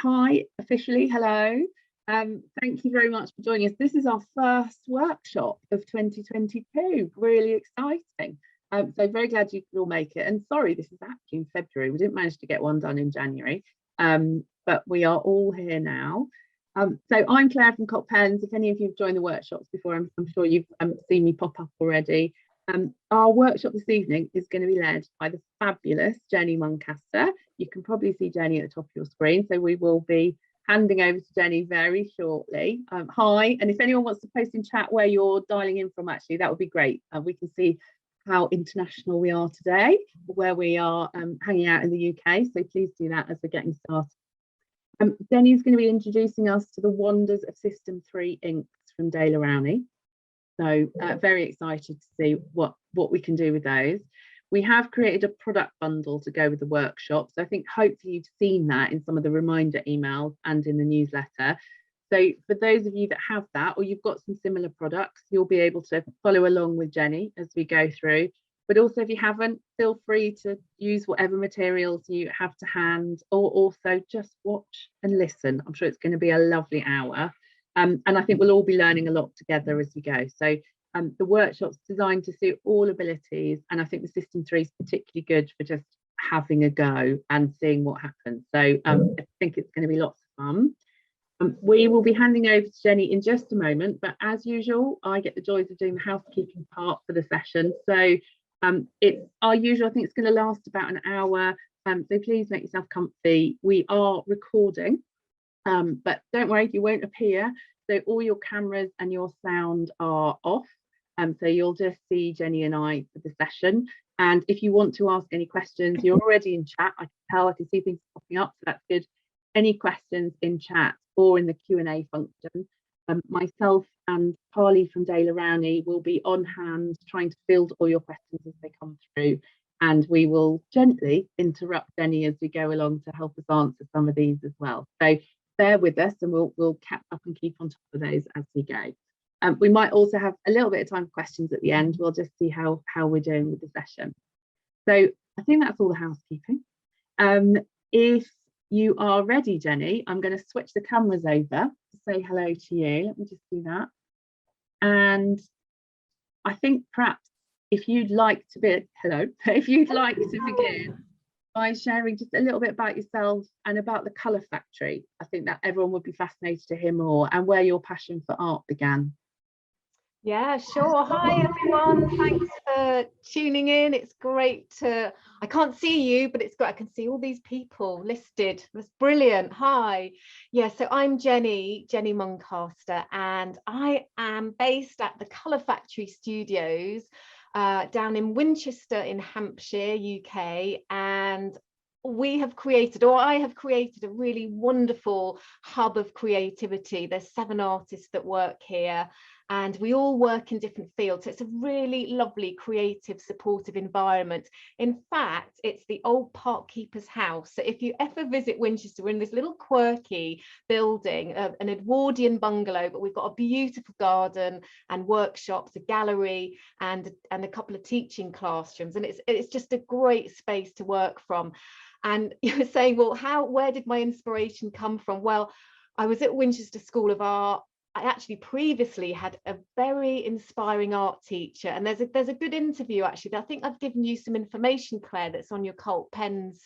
Hi, officially, hello. Thank you very much for joining us. This is our first workshop of 2022. Really exciting. So very glad you could all make it. And sorry, this is actually in February. We didn't manage to get one done in January, but we are all here now. So I'm Claire from Cot Pens. If any of you have joined the workshops before, I'm sure you've seen me pop up already. Our workshop this evening is going to be led by the fabulous Jenny Muncaster. You can probably see Jenny at the top of your screen, so we will be handing over to Jenny very shortly. Hi, and if anyone wants to post in chat where you're dialing in from, actually, that would be great. We can see how international we are today, where we are hanging out in the UK, so please do that as we're getting started. Jenny's going to be introducing us to the wonders of System3 Inks from Daler Rowney. So very excited to see what we can do with those. We have created a product bundle to go with the workshop. So I think hopefully you've seen that in some of the reminder emails and in the newsletter. So for those of you that have that, or you've got some similar products, you'll be able to follow along with Jenny as we go through. But also if you haven't, feel free to use whatever materials you have to hand, or also just watch and listen. I'm sure it's going to be a lovely hour. And I think we'll all be learning a lot together as we go. So the workshop's designed to suit all abilities, and I think the System3 is particularly good for just having a go and seeing what happens. So I think it's going to be lots of fun. We will be handing over to Jenny in just a moment, but as usual, I get the joys of doing the housekeeping part for the session. So it's our usual. I think it's going to last about an hour. So please make yourself comfy. We are recording. But don't worry, you won't appear. So all your cameras and your sound are off. So you'll just see Jenny and I for the session. And if you want to ask any questions, you're already in chat. I can tell, I can see things popping up, so that's good. Any questions in chat or in the Q&A function. Myself and Carly from Daler Rowney will be on hand trying to field all your questions as they come through. And we will gently interrupt Jenny as we go along to help us answer some of these as well. So bear with us, and we'll catch up and keep on top of those as we go. We might also have a little bit of time for questions at the end. We'll just see how we're doing with the session. So I think that's all the housekeeping. If you are ready, Jenny, I'm going to switch the cameras over to say hello to you. Let me just do that. And I think perhaps if you'd like to be, hello, if you'd like to begin by sharing just a little bit about yourself and about the Colour Factory. I think that everyone would be fascinated to hear more, and where your passion for art began. Yeah, sure. Hi everyone, thanks for tuning in. It's great to, I can't see you, but it's great. I can see all these people listed. That's brilliant. Hi. Yeah, so I'm Jenny Muncaster, and I am based at the Colour Factory Studios down in Winchester in Hampshire, UK, and we have created, or I have created, a really wonderful hub of creativity. There's 7 artists that work here, and we all work in different fields. So it's a really lovely, creative, supportive environment. In fact, it's the old park keeper's house. So if you ever visit Winchester, we're in this little quirky building, an Edwardian bungalow, but we've got a beautiful garden and workshops, a gallery, and a couple of teaching classrooms. And it's just a great space to work from. And you were saying, well, where did my inspiration come from? Well, I was at Winchester School of Art. I actually previously had a very inspiring art teacher, and there's a good interview actually. I think I've given you some information, Claire, that's on your Cult Pens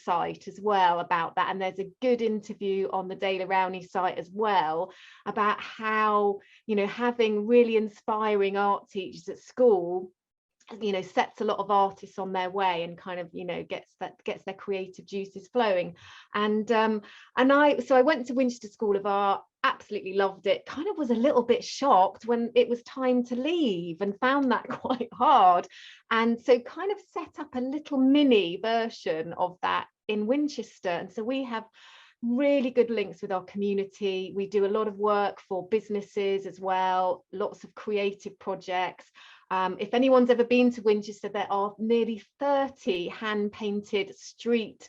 site as well about that, and there's a good interview on the Daler Rowney site as well about how, you know, having really inspiring art teachers at school, you know, sets a lot of artists on their way and kind of, you know, gets their creative juices flowing. And I went to Winchester School of Art, absolutely loved it, kind of was a little bit shocked when it was time to leave and found that quite hard, and so kind of set up a little mini version of that in Winchester. And so we have really good links with our community. We do a lot of work for businesses as well, lots of creative projects. If anyone's ever been to Winchester, there are nearly 30 hand-painted street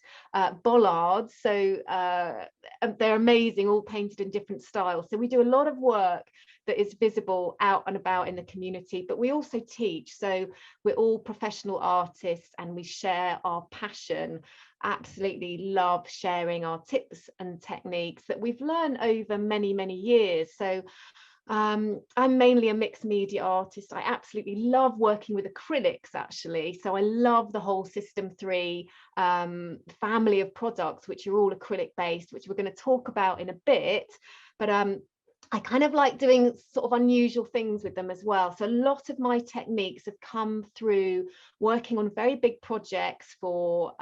bollards. So they're amazing, all painted in different styles. So we do a lot of work that is visible out and about in the community, but we also teach. So we're all professional artists, and we share our passion absolutely love sharing our tips and techniques that we've learned over many, many years. So I'm mainly a mixed media artist. I absolutely love working with acrylics, actually. So I love the whole System3 family of products, which are all acrylic based, which we're going to talk about in a bit. But I kind of like doing sort of unusual things with them as well. So a lot of my techniques have come through working on very big projects for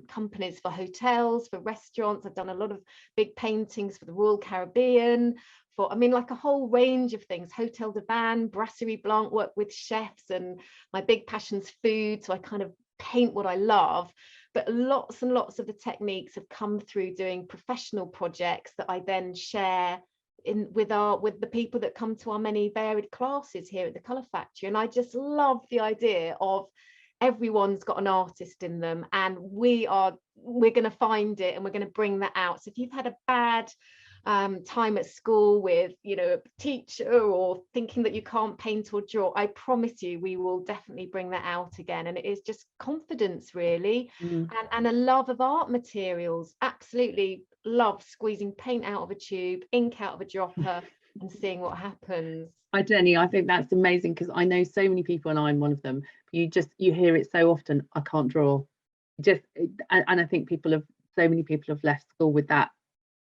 companies, for hotels, for restaurants. I've done a lot of big paintings for the Royal Caribbean, for, I mean, like a whole range of things. Hotel de Van, Brasserie Blanc, work with chefs, and my big passion's food. So I kind of paint what I love. But lots and lots of the techniques have come through doing professional projects that I then share with the people that come to our many varied classes here at the Colour Factory. And I just love the idea of everyone's got an artist in them, and we're going to find it and we're going to bring that out. So if you've had a bad time at school with, you know, a teacher, or thinking that you can't paint or draw, I promise you we will definitely bring that out again. And it is just confidence, really, and a love of art materials. Absolutely love squeezing paint out of a tube, ink out of a dropper, and seeing what happens. Hi Jenny, I think that's amazing, because I know so many people, and I'm one of them. You hear it so often, I can't draw. And I think so many people have left school with that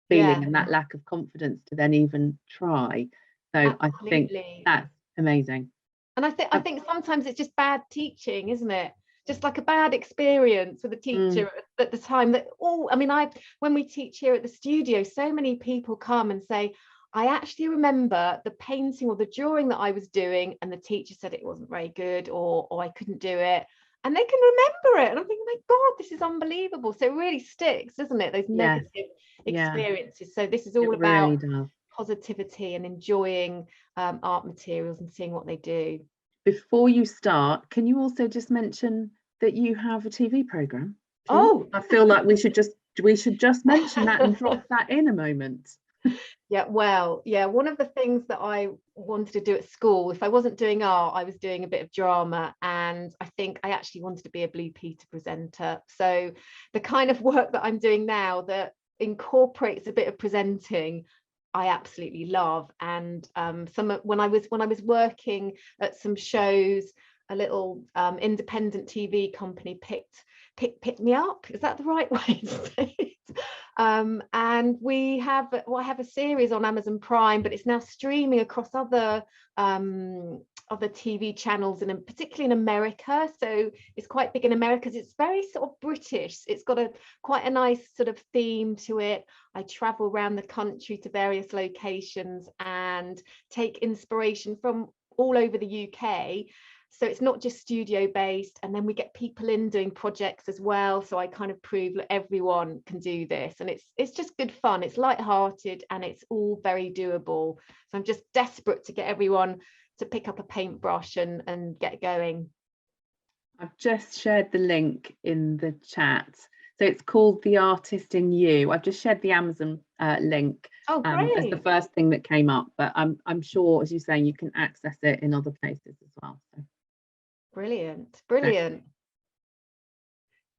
feeling and that lack of confidence to then even try. So Absolutely. I think that's amazing. And I think sometimes it's just bad teaching, isn't it? Just like a bad experience with a teacher at the time. That when we teach here at the studio, so many people come and say, I actually remember the painting or the drawing that I was doing, and the teacher said it wasn't very good, or I couldn't do it. And they can remember it. And I'm thinking, my God, this is unbelievable. So it really sticks, doesn't it? Those negative experiences. So this is all about positivity and enjoying art materials and seeing what they do. Before you start, can you also just mention that you have a TV program? Oh, I feel like we should just mention that and drop that in a moment. One of the things that I wanted to do at school, if I wasn't doing art, I was doing a bit of drama, and I think I actually wanted to be a Blue Peter presenter. So the kind of work that I'm doing now that incorporates a bit of presenting, I absolutely love. And when I was working at some shows, a little independent TV company picked me up. Is that the right way to say it? And I have a series on Amazon Prime, but it's now streaming across other TV channels, and particularly in America. So it's quite big in America because it's very sort of British. It's got quite a nice sort of theme to it. I travel around the country to various locations and take inspiration from all over the UK. So it's not just studio based, and then we get people in doing projects as well. So I kind of prove that everyone can do this, and it's just good fun. It's light-hearted and it's all very doable. So I'm just desperate to get everyone to pick up a paintbrush and get going. I've just shared the link in the chat. So it's called The Artist in You. I've just shared the Amazon link as the first thing that came up, but I'm sure, as you're saying, you can access it in other places as well. So. Brilliant.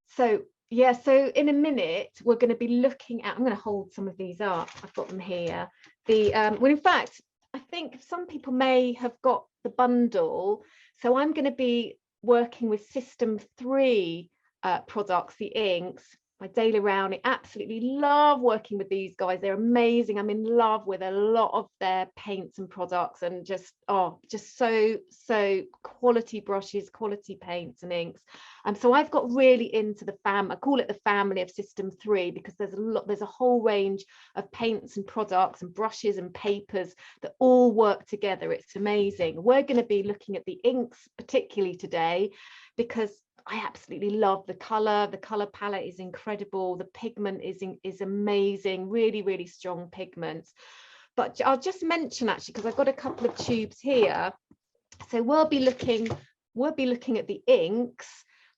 So in a minute we're going to be looking at, I'm going to hold some of these up, I've got them here. Well, in fact, I think some people may have got the bundle. So I'm going to be working with System3 products, the inks by Daler Rowney. Absolutely love working with these guys. They're amazing. I'm in love with a lot of their paints and products, and just so quality brushes, quality paints and inks. So I've got really into I call it the family of System3, because there's a whole range of paints and products and brushes and papers that all work together. It's amazing. We're going to be looking at the inks particularly today, because I absolutely love the color palette is incredible. The pigment is amazing, really, really strong pigments. But I'll just mention, actually, because I've got a couple of tubes here. So we'll be looking at the inks,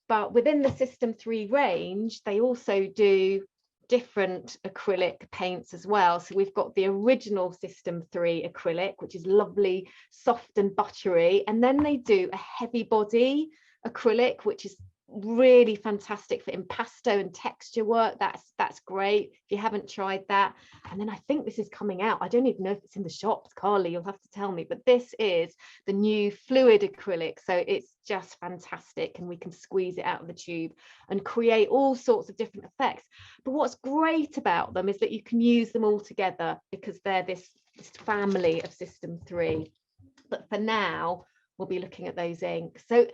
but within the System3 range, they also do different acrylic paints as well. So we've got the original System3 acrylic, which is lovely, soft and buttery, and then they do a heavy body acrylic, which is really fantastic for impasto and texture work. That's great if you haven't tried that. And then I think this is coming out, I don't even know if it's in the shops, Carly, you'll have to tell me, but this is the new fluid acrylic, so it's just fantastic, and we can squeeze it out of the tube and create all sorts of different effects. But what's great about them is that you can use them all together because they're this family of System 3. But for now we'll be looking at those inks. So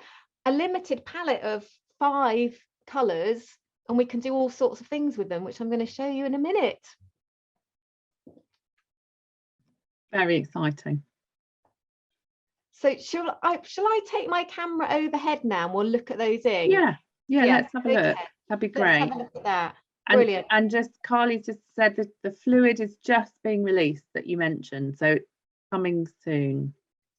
a limited palette of 5 colours, and we can do all sorts of things with them, which I'm going to show you in a minute. Very exciting. So shall I take my camera overhead now and we'll look at those inks? Yeah, let's have a look. That'd be great. Let's have a look at that. Brilliant. And just Carly just said that the fluid is just being released that you mentioned, so coming soon.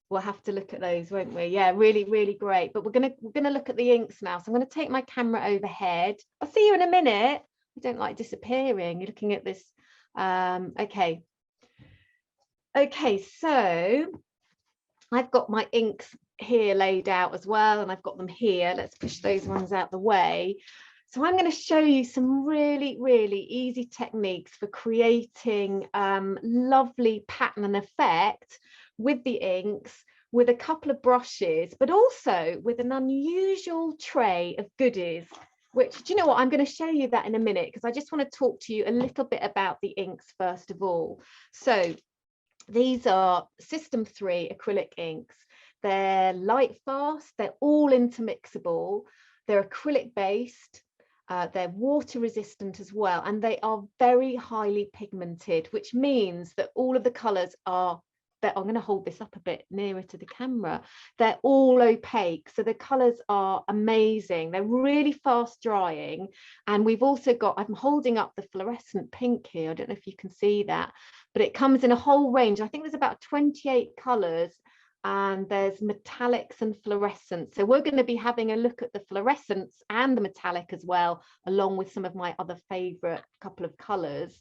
We'll have to look at those, won't we? Yeah, really, really great. But we're gonna look at the inks now. So I'm going to take my camera overhead. I'll see you in a minute. I don't like disappearing. You're looking at this. Okay, so I've got my inks here laid out as well, and I've got them here. Let's push those ones out the way. So I'm going to show you some really, really easy techniques for creating lovely pattern and effect with the inks, with a couple of brushes, but also with an unusual tray of goodies, which, do you know what, I'm going to show you that in a minute, because I just want to talk to you a little bit about the inks first of all. So these are System 3 acrylic inks. They're light fast, they're all intermixable, they're acrylic based, they're water resistant as well, and they are very highly pigmented, which means that all of the colours are, I'm going to hold this up a bit nearer to the camera, they're all opaque, so the colours are amazing, they're really fast drying. And we've also got, I'm holding up the fluorescent pink here, I don't know if you can see that, but it comes in a whole range. I think there's about 28 colours, and there's metallics and fluorescents. So we're going to be having a look at the fluorescents and the metallic as well, along with some of my other favourite couple of colours.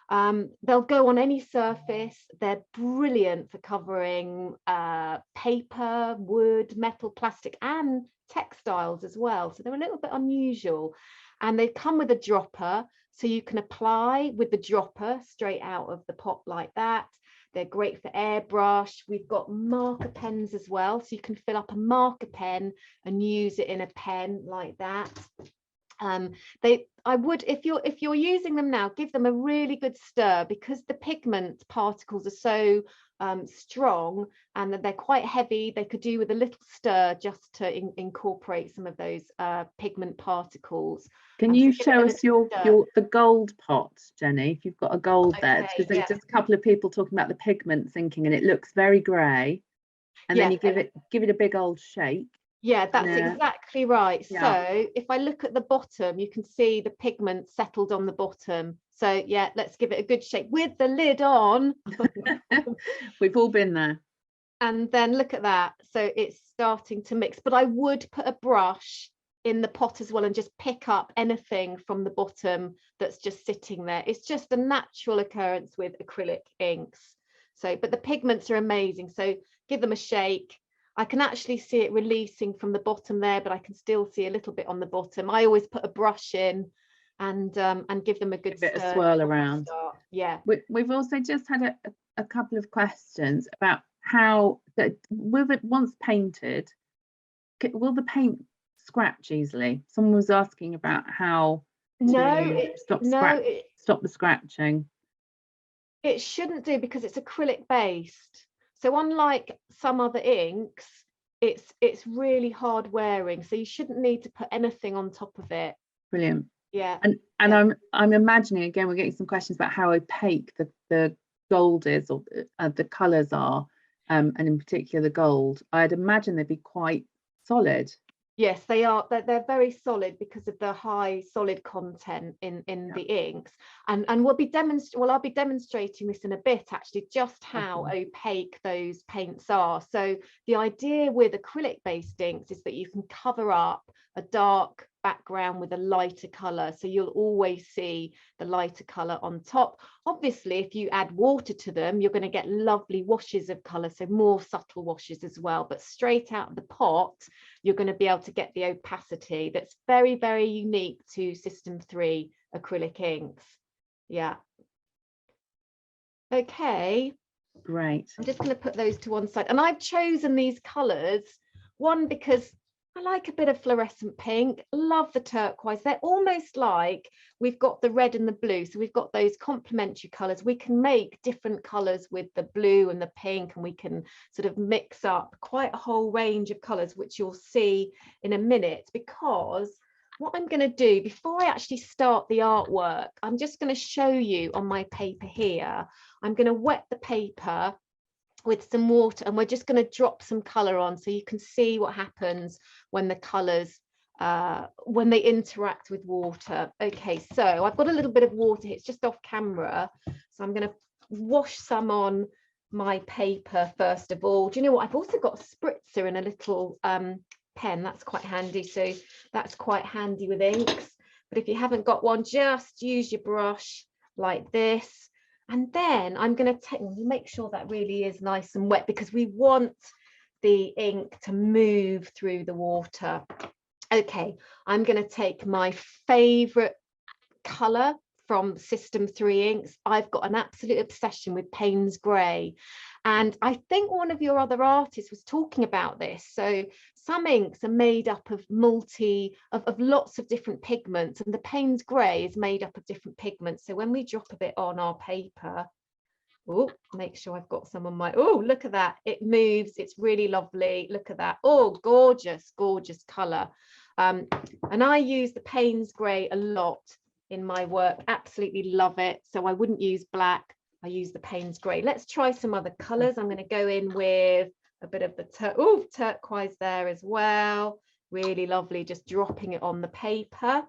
They'll go on any surface. They're brilliant for covering paper, wood, metal, plastic, and textiles as well. So they're a little bit unusual, and they come with a dropper, so you can apply with the dropper straight out of the pot like that. They're great for airbrush. We've got marker pens as well, so you can fill up a marker pen and use it in a pen like that. I would, if you're using them now, give them a really good stir, because the pigment particles are so strong and that they're quite heavy. They could do with a little stir just to incorporate some of those pigment particles. Can you show us the gold pot, Jenny, if you've got a gold there, because there's just a couple of people talking about the pigment thinking, and it looks very grey, and then you give it a big old shake. Yeah, that's exactly right. Yeah. So if I look at the bottom, you can see the pigment settled on the bottom. So yeah, let's give it a good shake with the lid on. We've all been there. And then look at that. So it's starting to mix, but I would put a brush in the pot as well and just pick up anything from the bottom that's just sitting there. It's just a natural occurrence with acrylic inks. So, but the pigments are amazing. So give them a shake. I can actually see it releasing from the bottom there, but I can still see a little bit on the bottom. I always put a brush in and give them a good bit of swirl around. Yeah. We've also just had a couple of questions about how that, with it once painted, will the paint scratch easily? Someone was asking about how to stop the scratching. It shouldn't do, because it's acrylic based. So unlike some other inks, it's really hard wearing, so you shouldn't need to put anything on top of it. Brilliant. Yeah. And I'm imagining, again, we're getting some questions about how opaque the gold is, or the colours are, and in particular the gold. I'd imagine they'd be quite solid. Yes, they are. They're very solid because of the high solid content in the inks, and I'll be demonstrating this in a bit, actually, just how opaque those paints are. So the idea with acrylic based inks is that you can cover up a dark background with a lighter color, so you'll always see the lighter color on top. Obviously, if you add water to them, you're going to get lovely washes of color, so more subtle washes as well, but straight out of the pot you're going to be able to get the opacity that's very, very unique to System 3 acrylic inks. Yeah. Okay, Great. I'm just going to put those to one side, and I've chosen these colors, one because I like a bit of fluorescent pink, love the turquoise. They're almost like we've got the red and the blue, so we've got those complementary colors. We can make different colors with the blue and the pink, and we can sort of mix up quite a whole range of colors, which you'll see in a minute. Because what I'm going to do before I actually start the artwork, I'm just going to show you on my paper here. I'm going to wet the paper with some water, and we're just going to drop some color on so you can see what happens when the colors when they interact with water. Okay, so I've got a little bit of water, it's just off camera, so I'm going to wash some on my paper first of all. Do you know what, I've also got a spritzer and a little pen, that's quite handy, so that's quite handy with inks. But if you haven't got one, just use your brush like this. And then I'm going to make sure that really is nice and wet, because we want the ink to move through the water. Okay, I'm going to take my favorite color from System 3 Inks. I've got an absolute obsession with Payne's Grey, and I think one of your other artists was talking about this. So some inks are made up of lots of different pigments, and the Payne's Grey is made up of different pigments. So when we drop a bit on our paper, oh, make sure I've got some on my, oh, look at that, it moves, it's really lovely, look at that, oh, gorgeous, gorgeous color. And I use the Payne's Grey a lot in my work, absolutely love it. So I wouldn't use black, I use the Payne's Grey. Let's try some other colors. I'm going to go in with a bit of the turquoise there as well, really lovely, just dropping it on the paper.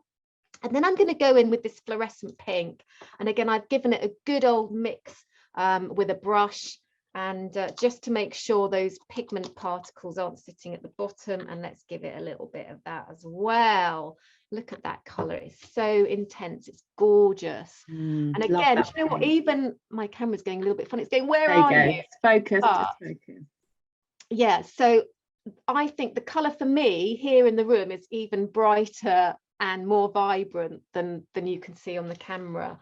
And then I'm going to go in with this fluorescent pink, and again I've given it a good old mix with a brush, and just to make sure those pigment particles aren't sitting at the bottom, and let's give it a little bit of that as well. Look at that color, it's so intense, it's gorgeous. And again, you know what, even my camera's going a little bit funny, it's going, where are you? It's focused, it's focused. Yeah, so I think the color for me here in the room is even brighter and more vibrant than you can see on the camera.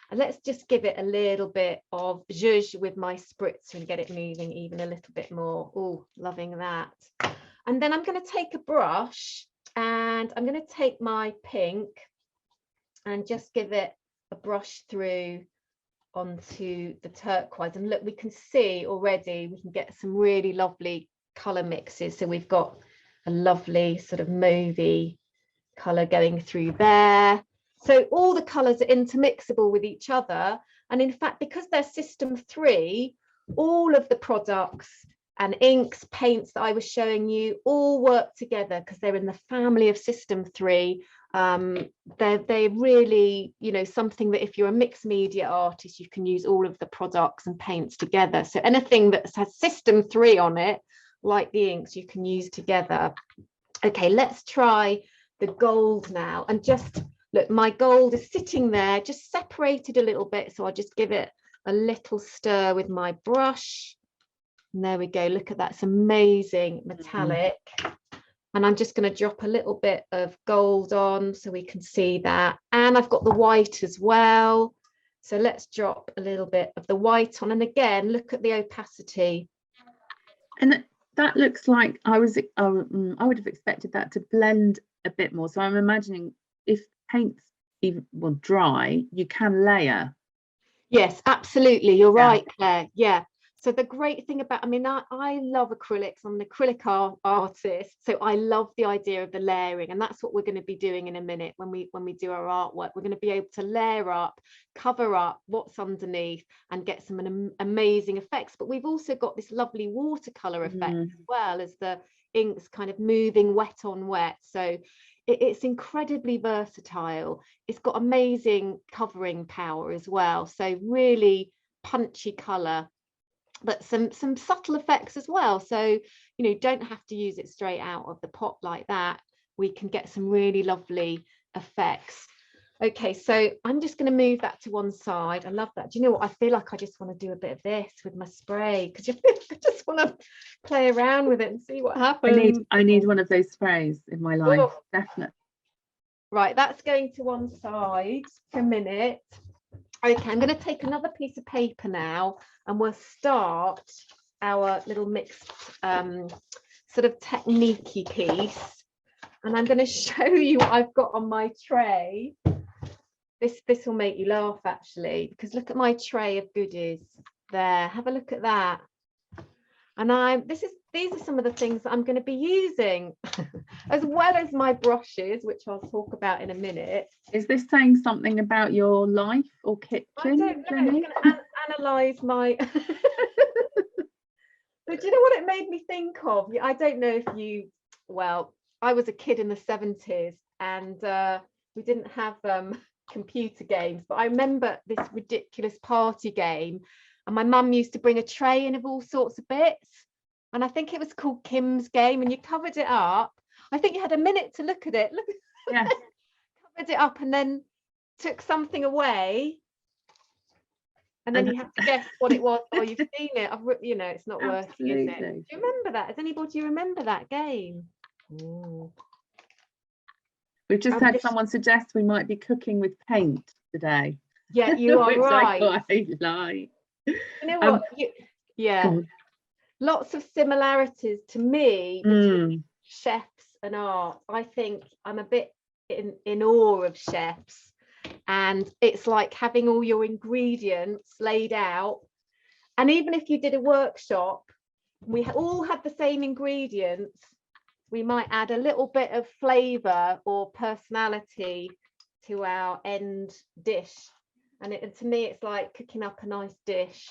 And let's just give it a little bit of zhuzh with my spritzer and get it moving even a little bit more. Oh, loving that. And then I'm going to take a brush, and I'm going to take my pink and just give it a brush through onto the turquoise. And look, we can see already we can get some really lovely color mixes. So we've got a lovely sort of mauvey color going through there. So all the colors are intermixable with each other. And in fact, because they're System 3, all of the products and inks, paints that I was showing you all work together because they're in the family of System 3. They're really, you know, something that if you're a mixed media artist, you can use all of the products and paints together. So anything that has System 3 on it, like the inks, you can use together. Okay, let's try the gold now, and just look, my gold is sitting there just separated a little bit, so I'll just give it a little stir with my brush, and there we go. Look at that, it's amazing metallic. And I'm just going to drop a little bit of gold on so we can see that, and I've got the white as well, so let's drop a little bit of the white on, and again look at the opacity. And that looks like I would have expected that to blend a bit more. So I'm imagining if paint's even dry, you can layer. Yes, absolutely, you're right, Claire. Yeah, so the great thing about, I mean, I love acrylics, I'm an acrylic artist, so I love the idea of the layering, and that's what we're going to be doing in a minute when we do our artwork. We're going to be able to layer up, cover up what's underneath, and get some amazing effects. But we've also got this lovely watercolor effect as well, as the inks kind of moving wet on wet. So it's incredibly versatile. It's got amazing covering power as well, so really punchy color, but some subtle effects as well. So, you know, you don't have to use it straight out of the pot like that. we can get some really lovely effects. Okay, so I'm just going to move that to one side. I love that. Do you know what? I feel like I just want to do a bit of this with my spray, because I just want to play around with it and see what happens. I need one of those sprays in my life. Oh. Definitely. Right, that's going to one side for a minute. Okay, I'm going to take another piece of paper now, and we'll start our little mixed sort of technique-y piece. And I'm going to show you what I've got on my tray. This will make you laugh, actually, because look at my tray of goodies there. Have a look at that. And these are some of the things that I'm going to be using, as well as my brushes, which I'll talk about in a minute. Is this saying something about your life or kitchen? I don't know. Jenny? I'm going to analyse my. But do you know what it made me think of? I don't know if you. Well, I was a kid in the 70s, and we didn't have computer games, but I remember this ridiculous party game, and my mum used to bring a tray in of all sorts of bits, and I think it was called Kim's Game, and you covered it up. I think you had a minute to look at it. Yeah. Covered it up and then took something away, and then you had to guess what it was. Oh, you've seen it. You know, it's not working, is it? Do you remember that? Does anybody remember that game? Ooh. We've just had someone suggest we might be cooking with paint today. Yeah, you are right. I like. You know what? Yeah, lots of similarities to me between chefs and art. I think I'm a bit in awe of chefs, and it's like having all your ingredients laid out. And even if you did a workshop, we all had the same ingredients. We might add a little bit of flavour or personality to our end dish. And to me, it's like cooking up a nice dish.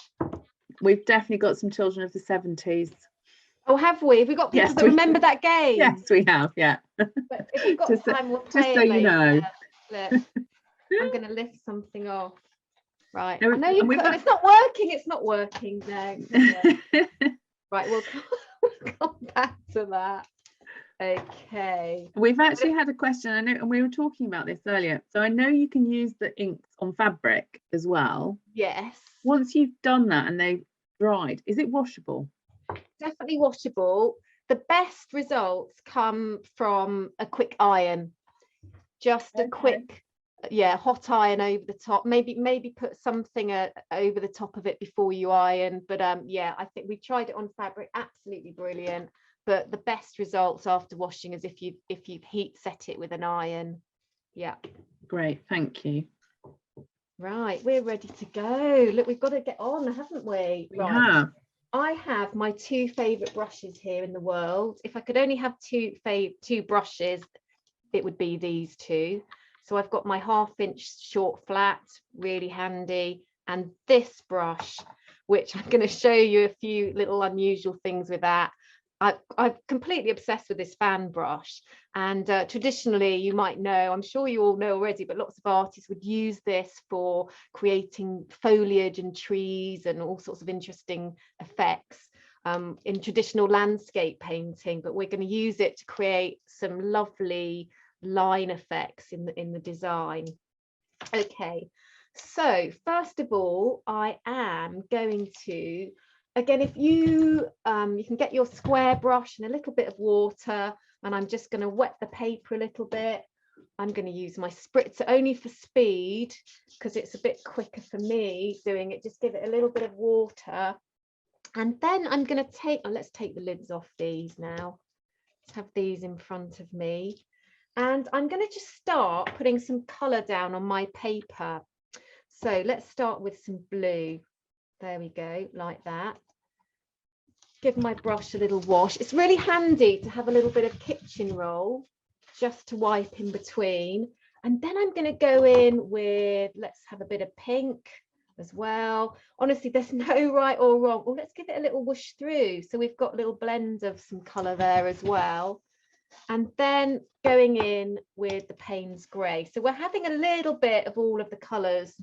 We've definitely got some children of the 70s. Oh, have we? Have we got people that remember that game? Yes, we have, yeah. But if we've got time, we'll play it later. You know. Look, I'm going to lift something off. Right. I know it's not working. It's not working now. Right, we'll come back to that. Okay, we've actually had a question, I know, and we were talking about this earlier. So I know you can use the inks on fabric as well. Yes. Once you've done that and they've dried, is it washable? Definitely washable. The best results come from a quick iron. Just a quick, hot iron over the top. Maybe put something over the top of it before you iron. But I think we tried it on fabric. Absolutely brilliant. But the best results after washing is if you've heat set it with an iron. Yeah. Great, thank you. Right, we're ready to go. Look, we've got to get on, haven't we? Right. I have my two favourite brushes here in the world. If I could only have two brushes, it would be these two. So I've got my 1/2-inch short flat, really handy, and this brush, which I'm going to show you a few little unusual things with that. I'm completely obsessed with this fan brush, and traditionally, you might know, I'm sure you all know already, but lots of artists would use this for creating foliage and trees and all sorts of interesting effects in traditional landscape painting. But we're going to use it to create some lovely line effects in the design. Okay, so first of all, I am going to, again, if you can get your square brush and a little bit of water, and I'm just going to wet the paper a little bit. I'm going to use my spritzer only for speed, because it's a bit quicker for me doing it. Just give it a little bit of water, and then I'm going to take, let's take the lids off these now. Let's have these in front of me, and I'm going to just start putting some colour down on my paper. So let's start with some blue. There we go, like that. Give my brush a little wash. It's really handy to have a little bit of kitchen roll just to wipe in between. And then I'm going to go in with, let's have a bit of pink as well. Honestly, there's no right or wrong. Well, let's give it a little whoosh through. So we've got little blends of some colour there as well. And then going in with the Payne's grey. So we're having a little bit of all of the colours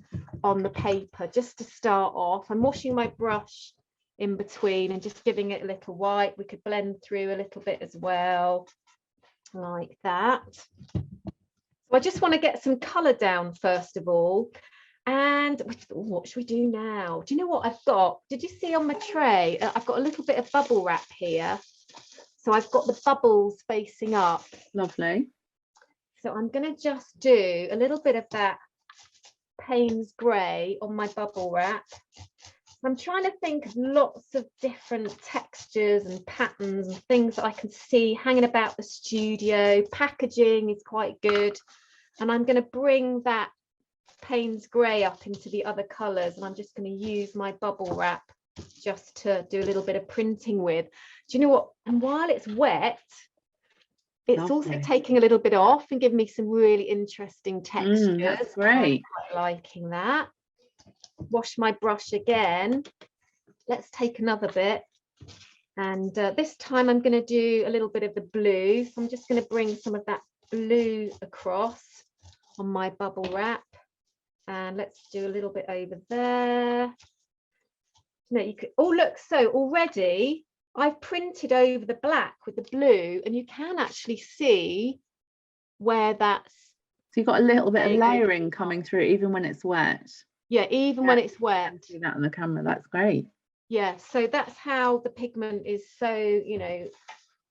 on the paper just to start off. I'm washing my brush in between and just giving it a little white. We could blend through a little bit as well. like that. So I just want to get some colour down first of all. And what should we do now? Do you know what I've got? Did you see on my tray? I've got a little bit of bubble wrap here. So I've got the bubbles facing up. Lovely. So I'm going to just do a little bit of that Payne's grey on my bubble wrap. I'm trying to think of lots of different textures and patterns and things that I can see hanging about the studio. Packaging is quite good. And I'm going to bring that Payne's grey up into the other colours, and I'm just going to use my bubble wrap just to do a little bit of printing with. Do you know what? And while it's wet, it's Lovely. also taking a little bit off and giving me some really interesting textures. That's great. I'm quite liking that. Wash my brush again. Let's take another bit, and this time I'm going to do a little bit of the blue. So I'm just going to bring some of that blue across on my bubble wrap, and let's do a little bit over there. No, you could. Oh, look! So already I've printed over the black with the blue, and you can actually see where that's. So you've got a little bit of layering coming through, even when it's wet. Yeah, even when it's wet. See that on the camera. That's great. Yeah, so that's how the pigment is so, you know,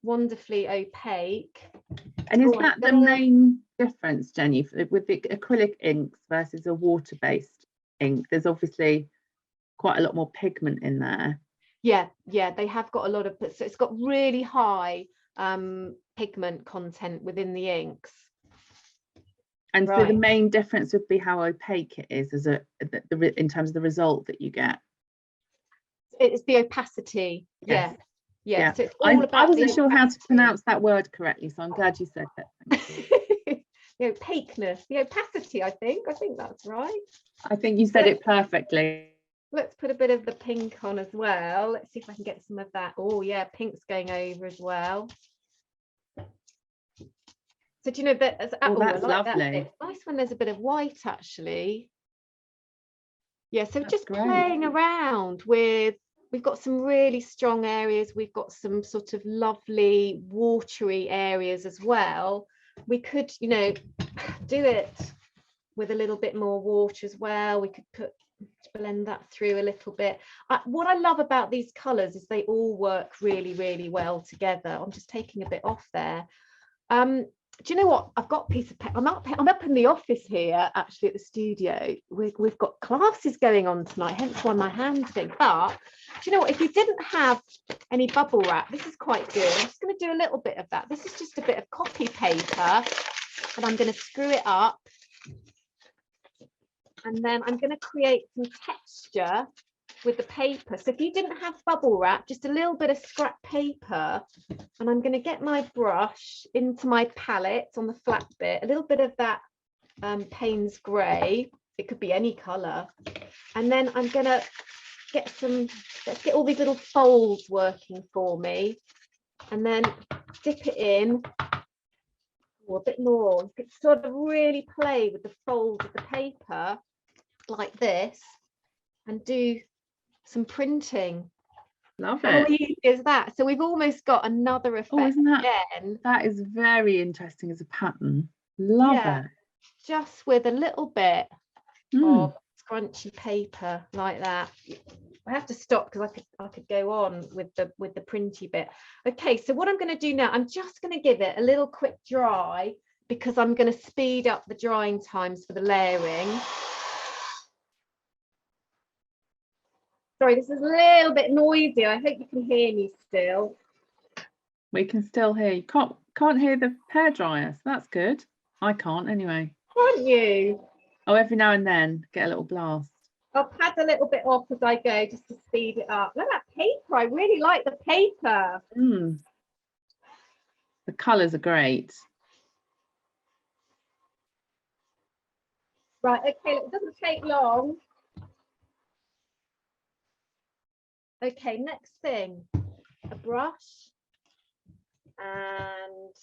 wonderfully opaque. And is that the main difference, Jenny, with the acrylic inks versus a water-based ink? There's obviously quite a lot more pigment in there. Yeah, they have got a lot of, so it's got really high pigment content within the inks. And so the main difference would be how opaque it is as in terms of the result that you get. It's the opacity. Yes. Yeah. So it's all about I wasn't sure how to pronounce that word correctly, so I'm glad you said that. The opaqueness, the opacity, I think that's right. I think you said it perfectly. Let's put a bit of the pink on as well. Let's see if I can get some of that. Oh yeah, pink's going over as well. So do you know that? That's lovely. It's nice when there's a bit of white actually. Yeah, so that's just great. Playing around with, we've got some really strong areas. We've got some sort of lovely watery areas as well. We could, you know, do it with a little bit more water as well. We could blend that through a little bit. What I love about these colours is they all work really, really well together. I'm just taking a bit off there. Do you know what? I've got a piece of paper. I'm up in the office here, actually, at the studio. We've got classes going on tonight, hence why my hand's big. But do you know what? If you didn't have any bubble wrap, this is quite good. I'm just going to do a little bit of that. This is just a bit of copy paper, and I'm going to screw it up. And then I'm going to create some texture with the paper. So if you didn't have bubble wrap, just a little bit of scrap paper, and I'm going to get my brush into my palette on the flat bit, a little bit of that Payne's grey, it could be any colour, and then I'm going to get some, let's get all these little folds working for me, and then dip it in, or a bit more. You could sort of really play with the folds of the paper like this and do some printing. Love it. How easy is that? So we've almost got another effect. Oh, isn't that again. That is very interesting as a pattern. Love it. Just with a little bit of scrunchy paper like that. I have to stop because I could go on with the printy bit. Okay, so what I'm going to do now, I'm just going to give it a little quick dry because I'm going to speed up the drying times for the layering. Sorry, this is a little bit noisy. I hope you can hear me still. We can still hear you. Can't hear the hairdryer, so that's good. I can't anyway. Can't you? Oh, every now and then get a little blast. I'll pad a little bit off as I go just to speed it up. Look at that paper. I really like the paper. The colours are great. Right, okay, it doesn't take long. Okay, next thing, a brush, and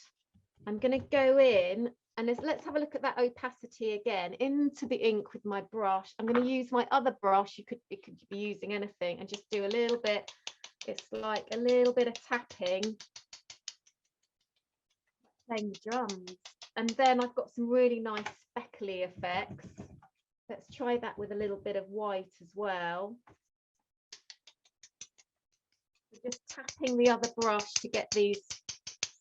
I'm going to go in and let's have a look at that opacity again into the ink with my brush. I'm going to use my other brush. You could be using anything, and just do a little bit. It's like a little bit of tapping. playing the drums. And then I've got some really nice speckly effects. Let's try that with a little bit of white as well. Just tapping the other brush to get these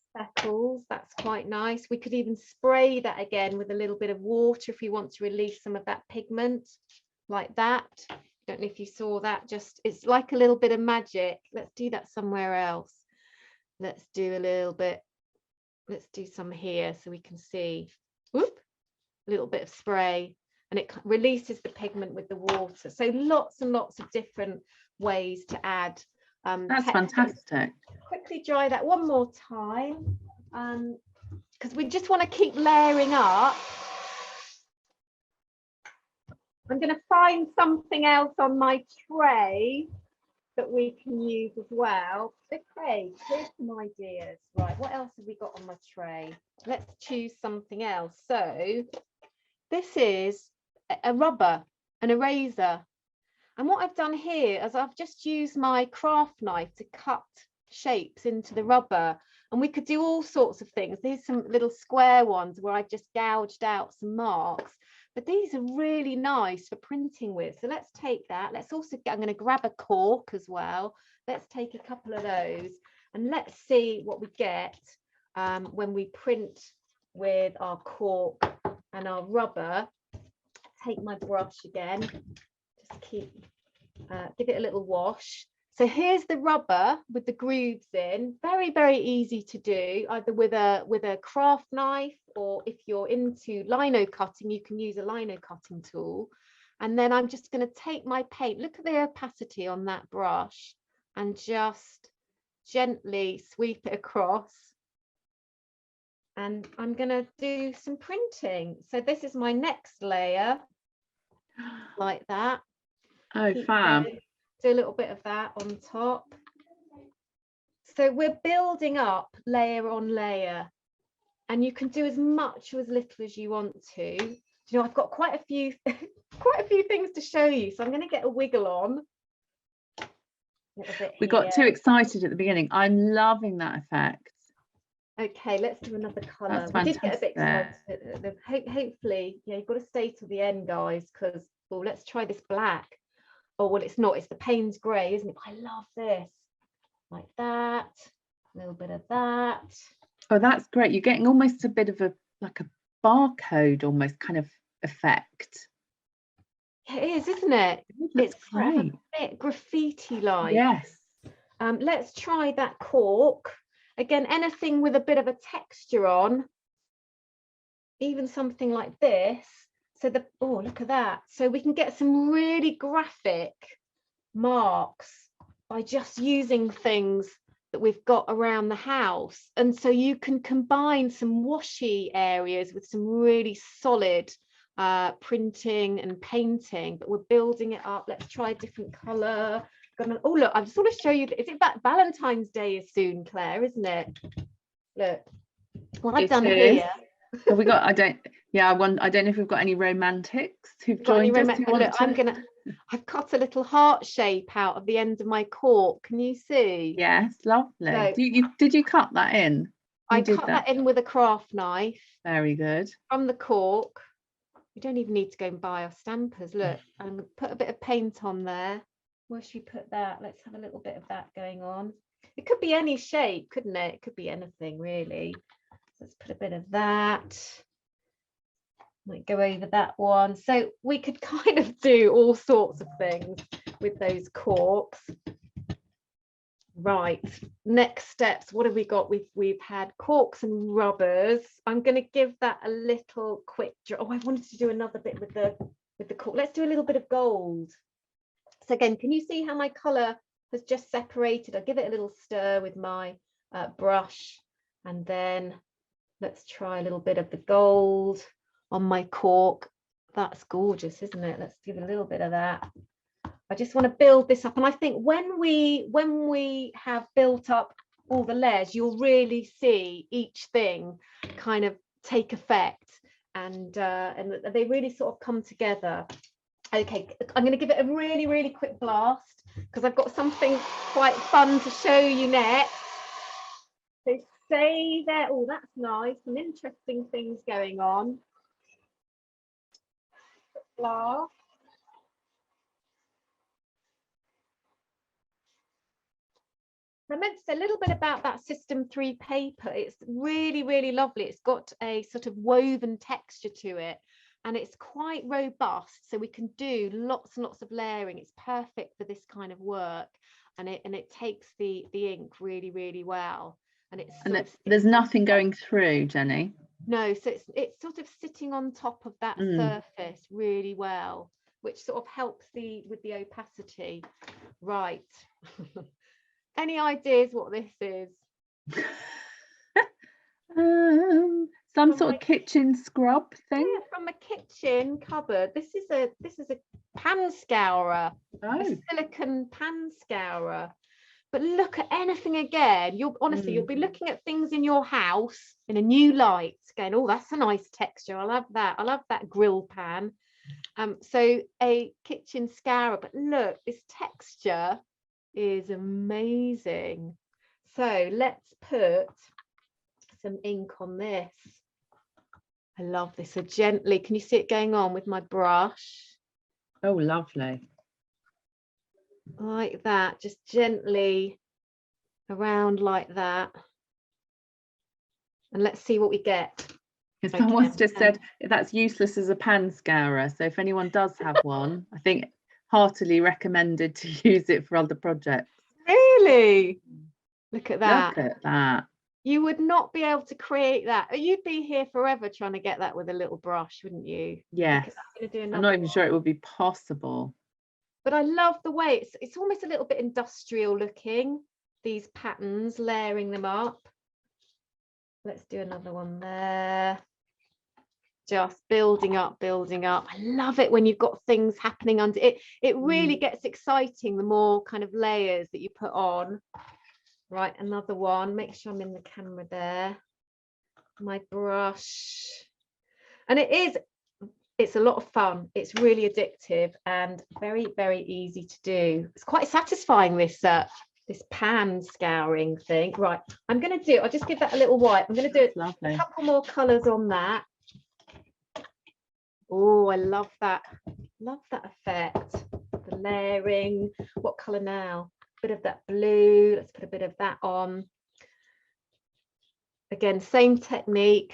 speckles. That's quite nice. We could even spray that again with a little bit of water if we want to release some of that pigment, like that. Don't know if you saw that, just it's like a little bit of magic. Let's do that somewhere else. Let's do a little bit, let's do some here so we can see. Whoop, a little bit of spray, and it releases the pigment with the water. So lots and lots of different ways to add that's fantastic. Quickly dry that one more time, because we just want to keep layering up. I'm going to find something else on my tray that we can use as well. Okay, here's some ideas. Right, what else have we got on my tray? Let's choose something else. So this is a rubber, an eraser. And what I've done here is I've just used my craft knife to cut shapes into the rubber. And we could do all sorts of things. There's some little square ones where I've just gouged out some marks. But these are really nice for printing with. So let's take that. Let's also, I'm going to grab a cork as well. Let's take a couple of those and let's see what we get when we print with our cork and our rubber. Take my brush again. Just keep, give it a little wash. So here's the rubber with the grooves in. Very, very easy to do, either with a craft knife, or if you're into lino cutting, you can use a lino cutting tool. And then I'm just going to take my paint. Look at the opacity on that brush and just gently sweep it across. And I'm going to do some printing. So this is my next layer, like that. Oh, fab. Do a little bit of that on top. So we're building up layer on layer, and you can do as much or as little as you want to. You know, I've got quite a few things to show you, so I'm going to get a wiggle on. We got too excited at the beginning. I'm loving that effect. Okay, let's do another colour. That's we did get a bit fantastic. excited. Hopefully, yeah, you've got to stay till the end, guys, because let's try this black. Oh, well, it's not, it's the Payne's grey, isn't it? I love this. Like that, a little bit of that. Oh, that's great. You're getting almost a bit of like a barcode almost kind of effect. It is, isn't it? It's great. A bit graffiti-like. Yes. Let's try that cork. Again, anything with a bit of a texture on, even something like this. So oh, look at that. So we can get some really graphic marks by just using things that we've got around the house. And so you can combine some washy areas with some really solid printing and painting, but we're building it up. Let's try a different color. Oh, look, I just want to show you. Is it that Valentine's Day is soon, Claire, isn't it? Look, what I've done here. Have we got, I don't know if we've got any romantics who've joined us. Look, I've cut a little heart shape out of the end of my cork. Can you see? Yes, lovely. So, did you cut that in? I cut that in with a craft knife. Very good. From the cork. We don't even need to go and buy our stampers. Look, I'm going to put a bit of paint on there. Where should we put that? Let's have a little bit of that going on. It could be any shape, couldn't it? It could be anything, really. Let's put a bit of that. Might go over that one. So we could kind of do all sorts of things with those corks. Right, next steps. What have we got? We've had corks and rubbers. I'm going to give that a little quick draw. Oh, I wanted to do another bit with the cork. Let's do a little bit of gold. So again, can you see how my colour has just separated? I'll give it a little stir with my brush, and then let's try a little bit of the gold on my cork. That's gorgeous, isn't it? Let's give a little bit of that. I just want to build this up, and I think when we have built up all the layers, you'll really see each thing kind of take effect, and they really sort of come together. Okay, I'm going to give it a really, really quick blast because I've got something quite fun to show you next. So stay there. Oh, that's nice. Some interesting things going on. Blah. I meant to say a little bit about that System 3 paper. It's really, really lovely. It's got a sort of woven texture to it, and it's quite robust, so we can do lots and lots of layering. It's perfect for this kind of work, and it takes the ink really, really well. And there's nothing going through, Jenny. No, so it's sort of sitting on top of that surface really well, which sort of helps with the opacity. Right. Any ideas what this is? Some sort of kitchen scrub thing. Yeah, from a kitchen cupboard. This is a pan scourer, a silicone pan scourer. But look at anything again. You'll be looking at things in your house in a new light, going, oh, that's a nice texture. I love that. I love that grill pan. So a kitchen scourer. But look, this texture is amazing. So let's put some ink on this. I love this. So gently, can you see it going on with my brush? Oh, lovely. Like that, just gently around like that. And let's see what we get. Someone's just said that's useless as a pan scourer. So if anyone does have one, I think heartily recommended to use it for other projects. Really? Look at that. Look at that. You would not be able to create that. You'd be here forever trying to get that with a little brush, wouldn't you? Yes. I'm not even sure it would be possible. But I love the way it's almost a little bit industrial looking, these patterns, layering them up. Let's do another one there. Just building up. I love it when you've got things happening under it. It really gets exciting the more kind of layers that you put on. Right, another one. Make sure I'm in the camera there. My brush. And it's a lot of fun. It's really addictive and very, very easy to do. It's quite satisfying, this pan scouring thing. Right, I'll just give that a little wipe. I'm going to do a couple more colours on that. Oh, I love that. Love that effect. The layering. What colour now? Bit of that blue. Let's put a bit of that on. Again, same technique.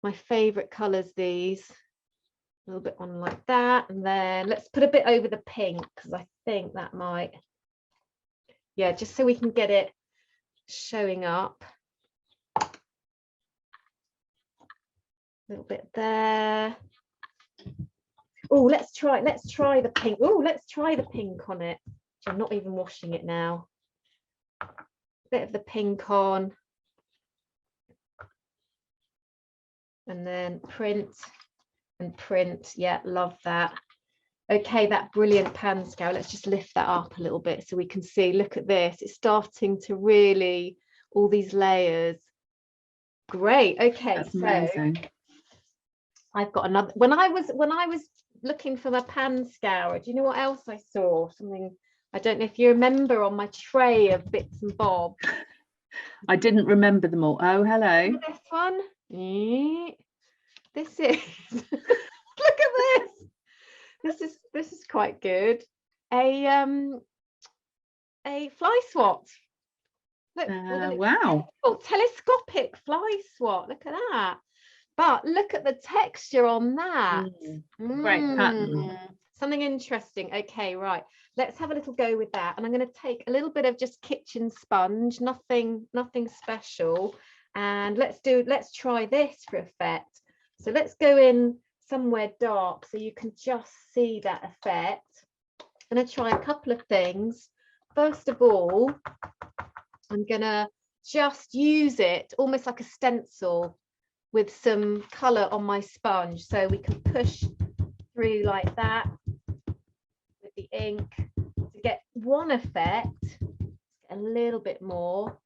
My favourite colours, these. A little bit on like that, and then let's put a bit over the pink, because I think that might, yeah, just so we can get it showing up. A little bit there. Oh, let's try the pink. Oh, let's try the pink on it. I'm not even washing it now. A bit of the pink on, and then print. Yeah, love that. Okay, that brilliant pan scale. Let's just lift that up a little bit so we can see. Look at this. It's starting to really, all these layers. Great. Okay, that's amazing. So I've got another. When I was looking for my pan scourer, do you know what else I saw? Something, I don't know if you remember, on my tray of bits and bobs. I didn't remember them all. Oh, hello. This one. This is look at this. This is quite good. A fly swat. Look, wow. Telescopic fly swat. Look at that. But look at the texture on that. Great pattern. Something interesting. Okay, right. Let's have a little go with that. And I'm going to take a little bit of just kitchen sponge, nothing special. And let's try this for effect. So let's go in somewhere dark so you can just see that effect. I'm going to try a couple of things. First of all, I'm going to just use it almost like a stencil with some colour on my sponge. So we can push through like that with the ink to get one effect, a little bit more.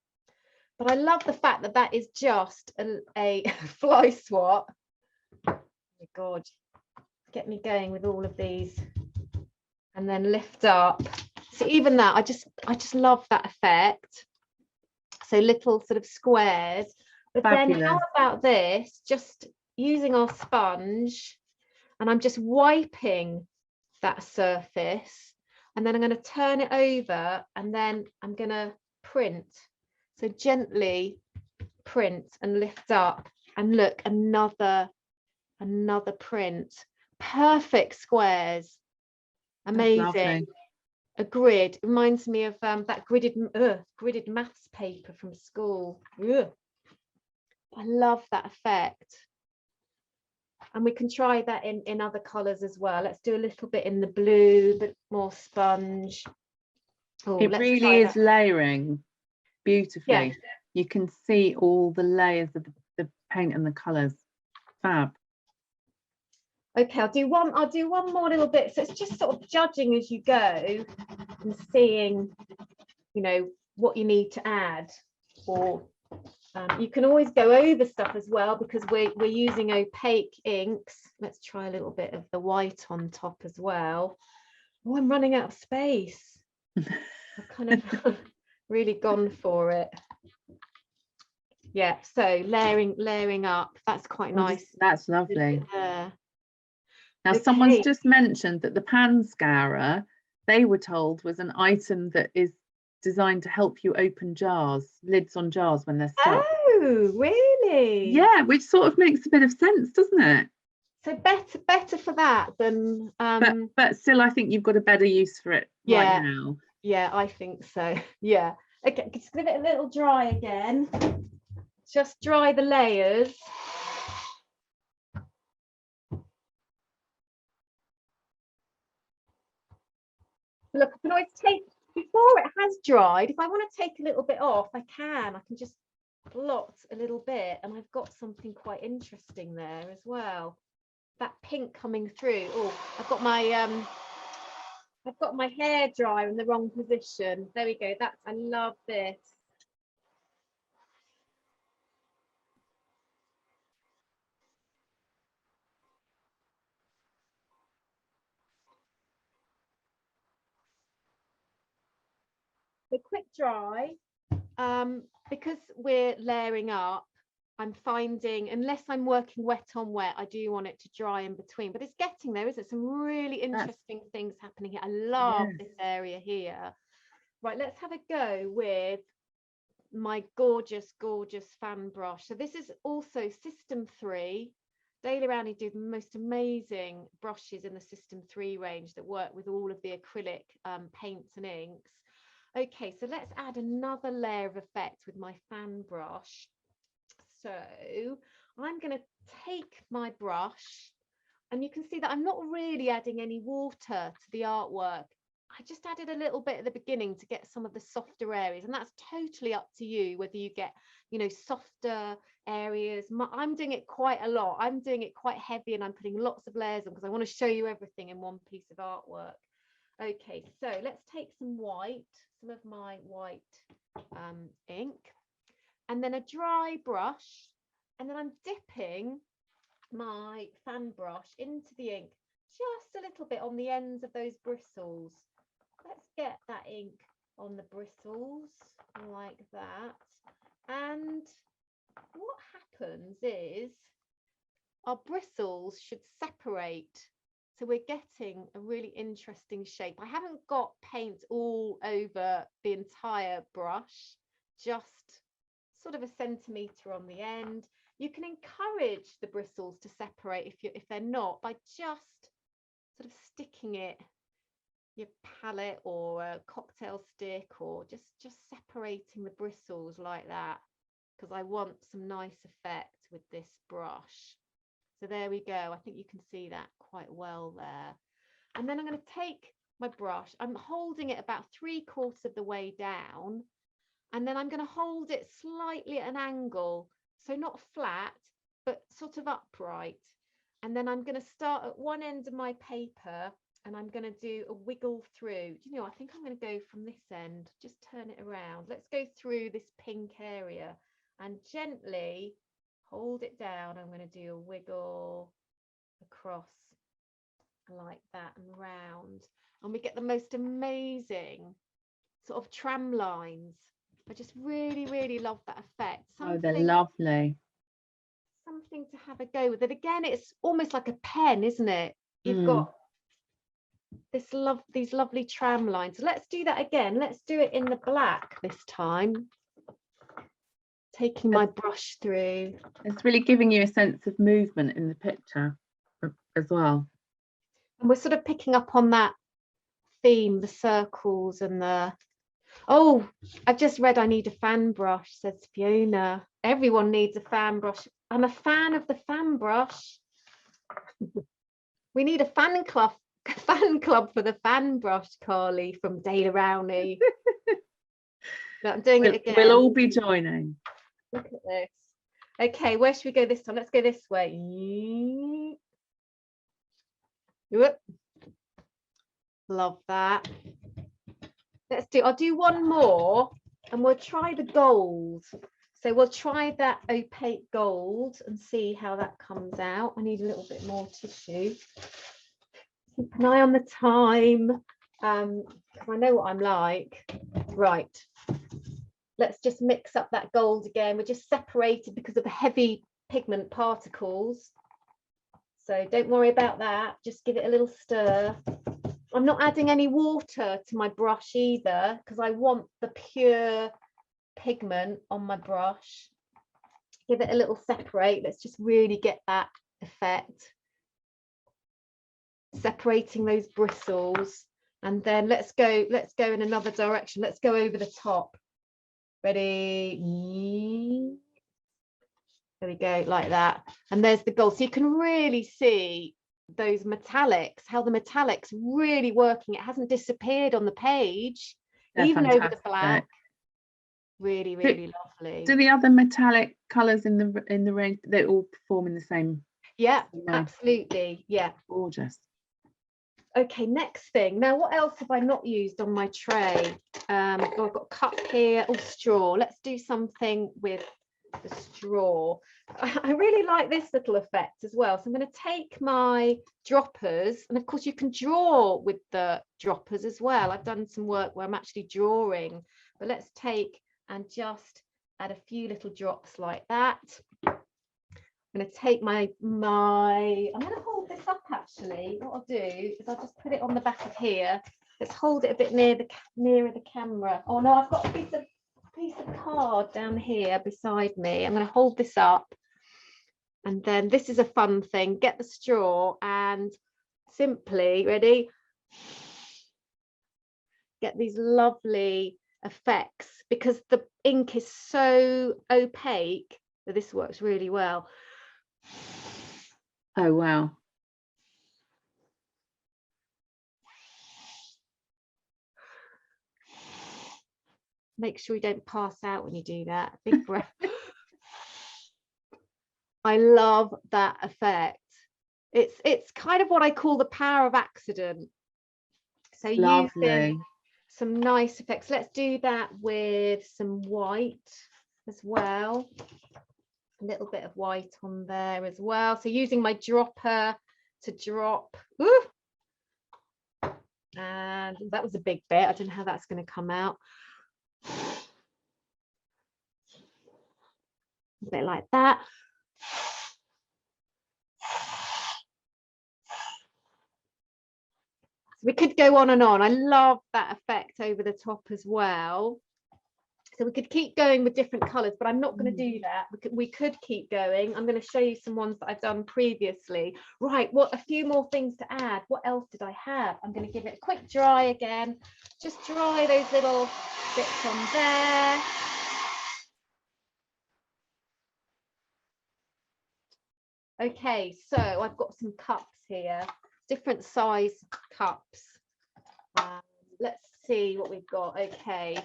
But I love the fact that that is just a fly swat. Oh my God, get me going with all of these, and then lift up. So even that, I just love that effect. So little sort of squares. But Fabulous. then how about this? Just using our sponge, and I'm just wiping that surface, and then I'm going to turn it over, and then I'm going to print. So gently print and lift up, and look, another print. Perfect squares. Amazing. A grid reminds me of that gridded maths paper from school. Ugh. I love that effect. And we can try that in other colors as well. Let's do a little bit in the blue, a bit more sponge. Oh, it really is layering beautifully. Yeah. You can see all the layers of the paint and the colors. Fab. Okay, I'll do one more little bit. So it's just sort of judging as you go and seeing, you know, what you need to add. Or you can always go over stuff as well, because we're using opaque inks. Let's try a little bit of the white on top as well. Oh, I'm running out of space. I've kind of really gone for it. Yeah, so layering up. That's quite nice. That's lovely. Now, okay. Someone's just mentioned that the pan scourer, they were told, was an item that is designed to help you open jars, lids on jars when they're stuck. Oh, really? Yeah, which sort of makes a bit of sense, doesn't it? So better for that than but still, I think you've got a better use for it right now. Yeah, I think so. Yeah. Okay, just give it a little dry again. Just dry the layers. Look, I can always take, before it has dried, if I want to take a little bit off, I can just blot a little bit, and I've got something quite interesting there as well. That pink coming through. Oh, I've got my hair dryer in the wrong position. There we go. I love this. The quick dry, because we're layering up, I'm finding, unless I'm working wet on wet, I do want it to dry in between, but it's getting there, isn't it? Some really interesting things happening here. I love this area here. Right, let's have a go with my gorgeous fan brush. So this is also System3. Daler Rowney do the most amazing brushes in the System3 range that work with all of the acrylic paints and inks. Okay, so let's add another layer of effect with my fan brush. So I'm going to take my brush, and you can see that I'm not really adding any water to the artwork. I just added a little bit at the beginning to get some of the softer areas, and that's totally up to you whether you get, you know, softer areas. I'm doing it quite a lot. I'm doing it quite heavy, and I'm putting lots of layers on because I want to show you everything in one piece of artwork. Okay, so let's take some of my white ink, and then a dry brush, and then I'm dipping my fan brush into the ink just a little bit on the ends of those bristles. Let's get that ink on the bristles like that. And what happens is our bristles should separate. So we're getting a really interesting shape. I haven't got paint all over the entire brush, just sort of a centimetre on the end. You can encourage the bristles to separate if they're not, by just sort of sticking it, your palette or a cocktail stick, or just separating the bristles like that, because I want some nice effect with this brush. So there we go. I think you can see that quite well there. And then I'm going to take my brush. I'm holding it about 3/4 of the way down, and then I'm going to hold it slightly at an angle, so not flat, but sort of upright. And then I'm going to start at one end of my paper, and I'm going to do a wiggle through. You know, I think I'm going to go from this end, just turn it around. Let's go through this pink area and gently hold it down. I'm going to do a wiggle across like that and round, and we get the most amazing sort of tram lines I just really love that effect. Oh, they're lovely. Something to have a go with it. Again, it's almost like a pen, isn't it? You've got these lovely tram lines. So let's do that again. Let's do it in the black this time. Taking my brush through. It's really giving you a sense of movement in the picture as well. And we're sort of picking up on that theme, the circles and the... Oh, I've just read I need a fan brush, says Fiona. Everyone needs a fan brush. I'm a fan of the fan brush. We need a fan club for the fan brush, Carly from Daler Rowney. No, I'm doing it again. We'll all be joining. Look at this. Okay, where should we go this time? Let's go this way. Whoop. Love that. I'll do one more and we'll try the gold. So we'll try that opaque gold and see how that comes out. I need a little bit more tissue. Keep an eye on the time. I know what I'm like. Right. Let's just mix up that gold again. We're just separated because of the heavy pigment particles. So don't worry about that. Just give it a little stir. I'm not adding any water to my brush either because I want the pure pigment on my brush. Give it a little separate. Let's just really get that effect. Separating those bristles. And then let's go in another direction. Let's go over the top. Ready? There we go, like that. And there's the gold. So you can really see those metallics, how the metallics really working. It hasn't disappeared on the page. They're even fantastic. Over the black. Really lovely. Do the other metallic colours in the range, they all perform in the same? Yeah, absolutely. Yeah. Gorgeous. Okay, next thing. Now, what else have I not used on my tray? I've got a cup here. Oh, straw. Let's do something with the straw. I really like this little effect as well. So I'm going to take my droppers, and of course you can draw with the droppers as well. I've done some work where I'm actually drawing, but let's take and just add a few little drops like that. I'm going to take I'm going to hold this up actually. What I'll do is I'll just put it on the back of here. Let's hold it a bit nearer the camera. Oh no, I've got a piece of card down here beside me. I'm going to hold this up, and then this is a fun thing. Get the straw and simply, ready, get these lovely effects because the ink is so opaque that this works really well. Oh wow. Make sure you don't pass out when you do that. Big breath. I love that effect. It's kind of what I call the power of accident. So using some nice effects. Let's do that with some white as well. A little bit of white on there as well. So using my dropper to drop. Woo! And that was a big bit. I don't know how that's going to come out. A bit like that. So we could go on and on. I love that effect over the top as well. So we could keep going with different colours, but I'm not going to do that. We could keep going. I'm going to show you some ones that I've done previously. Right, a few more things to add. What else did I have? I'm going to give it a quick dry again. Just dry those little bits on there. Okay, so I've got some cups here, different size cups. Let's see what we've got. Okay.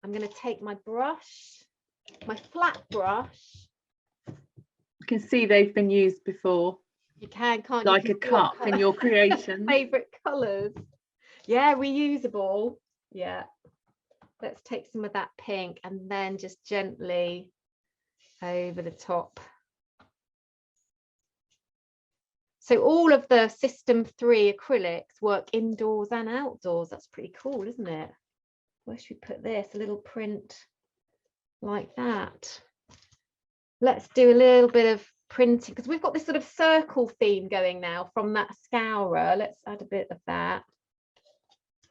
I'm going to take my brush, my flat brush. You can see they've been used before. You can't like a cup in your creation. Favorite colors. Yeah, reusable. Yeah. Let's take some of that pink and then just gently over the top. So all of the System 3 acrylics work indoors and outdoors. That's pretty cool, isn't it? where should we put this? A little print like that. Let's do a little bit of printing because we've got this sort of circle theme going now from that scourer. Let's add a bit of that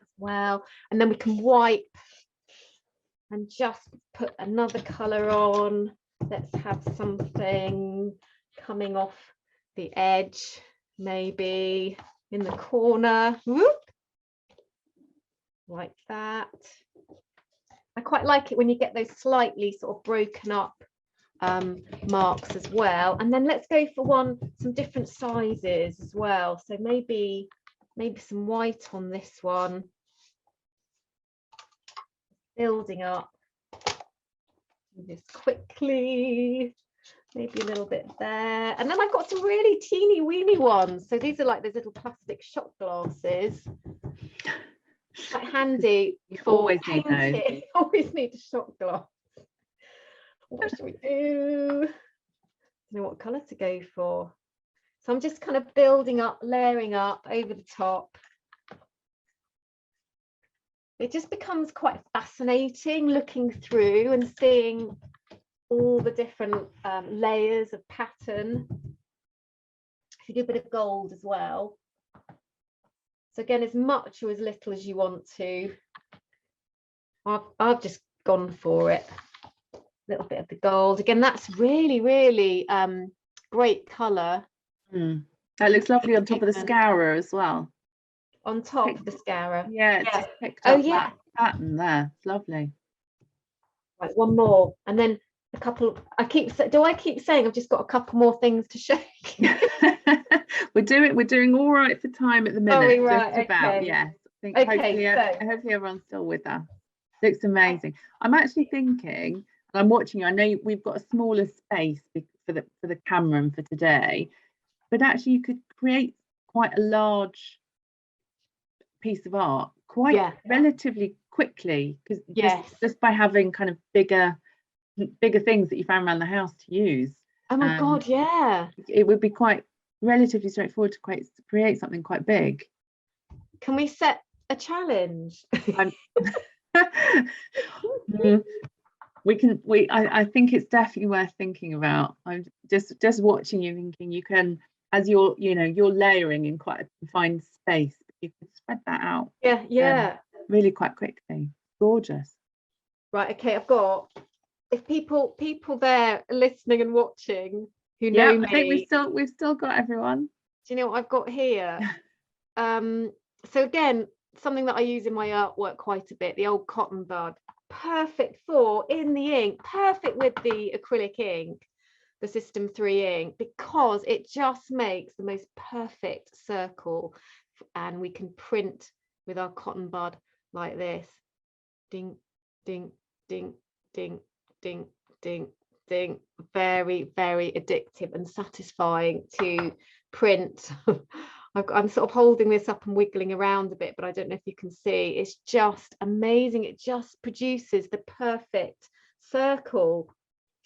as well, and then we can wipe and just put another color on. Let's have something coming off the edge, maybe in the corner. Whoop. Like that. I quite like it when you get those slightly sort of broken up marks as well. And then let's go for some different sizes as well. So maybe some white on this one. Building up. Do this quickly. Maybe a little bit there. And then I've got some really teeny weeny ones. So these are like those little plastic shot glasses. Quite handy. You for always need those. Always need a shot glass. What should we do? I don't know what colour to go for. So I'm just kind of building up, layering up over the top. It just becomes quite fascinating looking through and seeing all the different layers of pattern. If you do a bit of gold as well. So again, as much or as little as you want to. I've just gone for it. A little bit of the gold. Again, that's really, really great colour. That looks lovely on top of the scourer as well. On top of the scourer. Yeah, it's just picked up that pattern there. It's lovely. Right, one more. And then a couple. Do I keep saying I've just got a couple more things to show you? We're doing all right for time at the minute. Oh, we right, just about, okay. yes. I think Okay, hopefully everyone's still with us. Looks amazing. I'm actually thinking, and I'm watching you, I know we've got a smaller space for the camera and for today, but actually you could create quite a large piece of art quite relatively quickly, because just by having kind of bigger things that you found around the house to use. Oh my god, yeah. It would be quite relatively straightforward to create something quite big. Can we set a challenge? I think it's definitely worth thinking about. I'm just watching you, thinking you can, as you're layering in quite a confined space, you can spread that out really quite quickly. Gorgeous. Right, okay, I've got, if people there listening and watching who know me, I think we've still got everyone. Do you know what I've got here? So again, something that I use in my artwork quite a bit, the old cotton bud, perfect for in the ink, perfect with the acrylic ink, the System3 ink, because it just makes the most perfect circle, and we can print with our cotton bud like this. Ding, ding, ding, ding, ding, ding, ding. Very, very addictive and satisfying to print. I'm sort of holding this up and wiggling around a bit, but I don't know if you can see. It's just amazing. It just produces the perfect circle.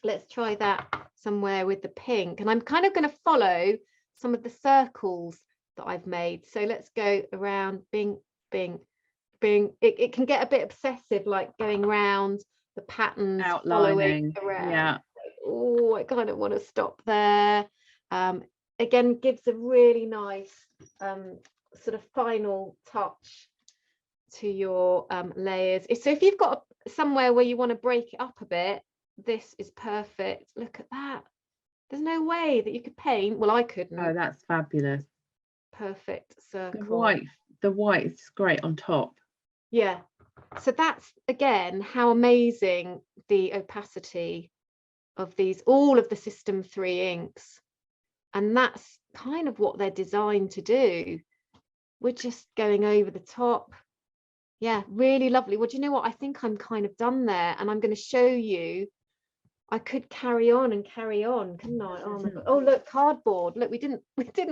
Let's try that somewhere with the pink. And I'm kind of going to follow some of the circles that I've made. So let's go around, bing, bing, bing. It can get a bit obsessive, like going around the patterns, outlining around. Yeah. Oh, I kind of want to stop there. Again, gives a really nice sort of final touch to your layers. So if you've got somewhere where you want to break it up a bit, this is perfect. Look at that. There's no way that you could paint. Well, I couldn't. Oh, that's fabulous. Perfect circle. The white is great on top. Yeah. So that's, again, how amazing the opacity of these, all of the System3 inks. And that's kind of what they're designed to do. We're just going over the top. Yeah, really lovely. Well, do you know what? I think I'm kind of done there, and I'm going to show you. I could carry on, couldn't I? Oh my god. Oh, look, cardboard. Look, we didn't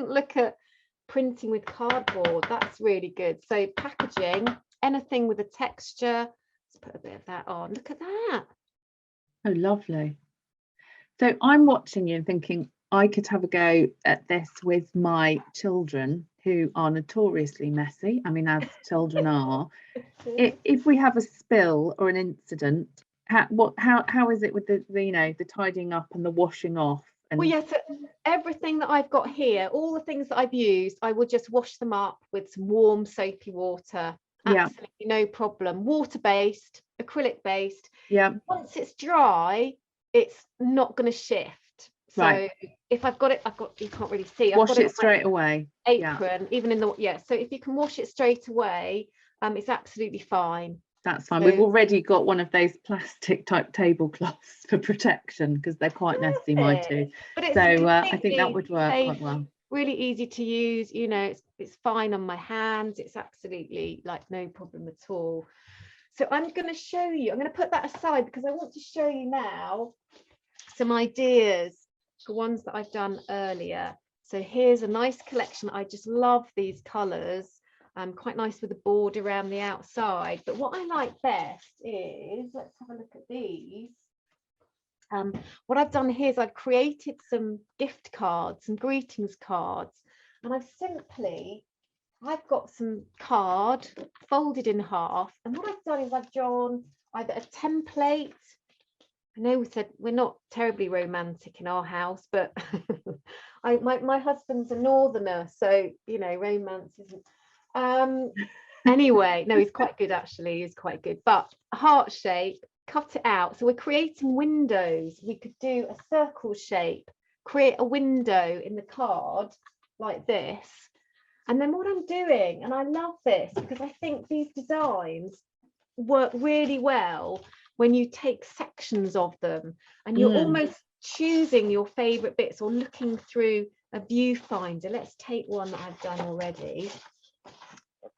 look at printing with cardboard. That's really good. So packaging, anything with a texture. Let's put a bit of that on. Look at that. Oh, lovely. So I'm watching you and thinking, I could have a go at this with my children, who are notoriously messy. I mean, as children are. If we have a spill or an incident, how is it with the the tidying up and the washing off? And well, yes, everything that I've got here, all the things that I've used, I will just wash them up with some warm soapy water. yeah, Absolutely no problem. Water based, acrylic based. yeah, Once it's dry, it's not going to shift. So right. if I've got, you can't really see. Wash I've got it straight away. Apron, even in the, so if you can wash it straight away, it's absolutely fine. That's fine. So, We've already got one of those plastic type tablecloths for protection because they're quite messy, my two. But it's So I think that would work safe, quite well. really easy to use. You know, it's fine on my hands. It's absolutely like no problem at all. So I'm going to show you. I'm going to put that aside because I want to show you now some ideas for ones that I've done earlier. So here's a nice collection. I just love these colours. Quite nice with the border around the outside. But what I like best is, let's have a look at these. What I've done here is I've created some gift cards, some greetings cards, and I've got some card folded in half, and what I've done is I've drawn either a template. I know we said we're not terribly romantic in our house, but my husband's a northerner, so you know, romance isn't. Anyway, no, he's quite good actually. He's quite good, but a heart shape, cut it out. So we're creating windows. We could do a circle shape, create a window in the card like this. And then what I'm doing, and I love this because I think these designs work really well when you take sections of them and you're almost choosing your favorite bits or looking through a viewfinder. Let's take one that I've done already.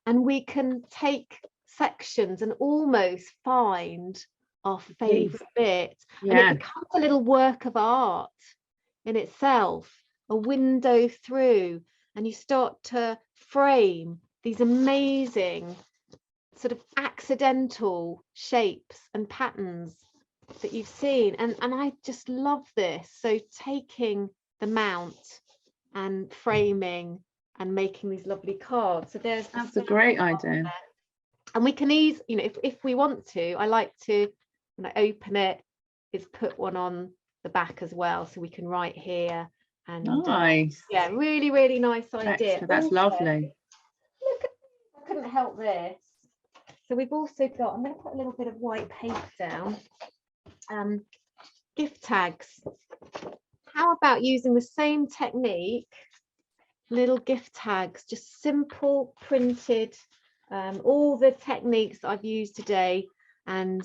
And we can take sections and almost find our favorite bit. And it becomes a little work of art in itself, a window through, and you start to frame these amazing sort of accidental shapes and patterns that you've seen. And I just love this. So taking the mount and framing and making these lovely cards. So that's a great idea. And we can you know, if we want to, I like to, when I open it, is put one on the back as well, so we can write here. And nice. Yeah, really, really nice idea. Excellent. That's also lovely. Look, I couldn't help this. So we've also got, I'm going to put a little bit of white paper down. Gift tags. How about using the same technique? Little gift tags, just simple printed, all the techniques that I've used today, and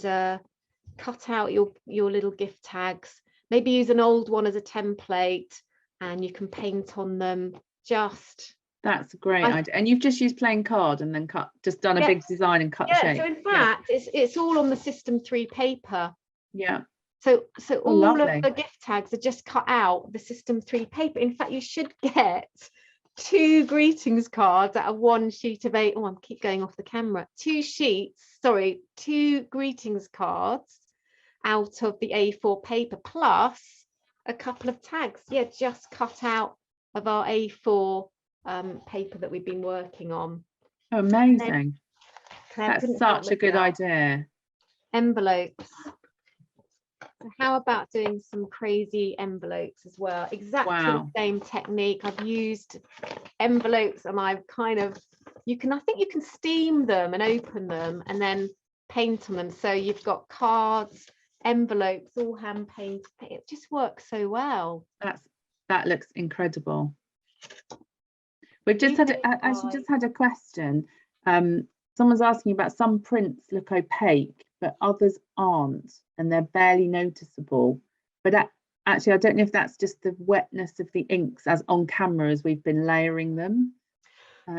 cut out your little gift tags. Maybe use an old one as a template, and you can paint on them. That's a great idea. And you've just used plain card and then just done a big design and cut shape. So in fact, it's all on the System3 paper. Yeah. So all of the gift tags are just cut out the System3 paper. In fact, you should get 2 greetings cards out of 1 sheet of A. Oh, I keep going off the camera. 2 greetings cards out of the A4 paper, plus a couple of tags. Yeah, just cut out of our A4 paper that we've been working on. Oh, amazing. That's such a good idea. Envelopes. So how about doing some crazy envelopes as well? Exactly the same technique. I've used envelopes, and I've kind of, I think you can steam them and open them and then paint on them. So you've got cards, envelopes, all hand painted. It just works so well. That looks incredible. We've just actually just had a question. Someone's asking about some prints look opaque, but others aren't, and they're barely noticeable. But actually, I don't know if that's just the wetness of the inks as on camera as we've been layering them.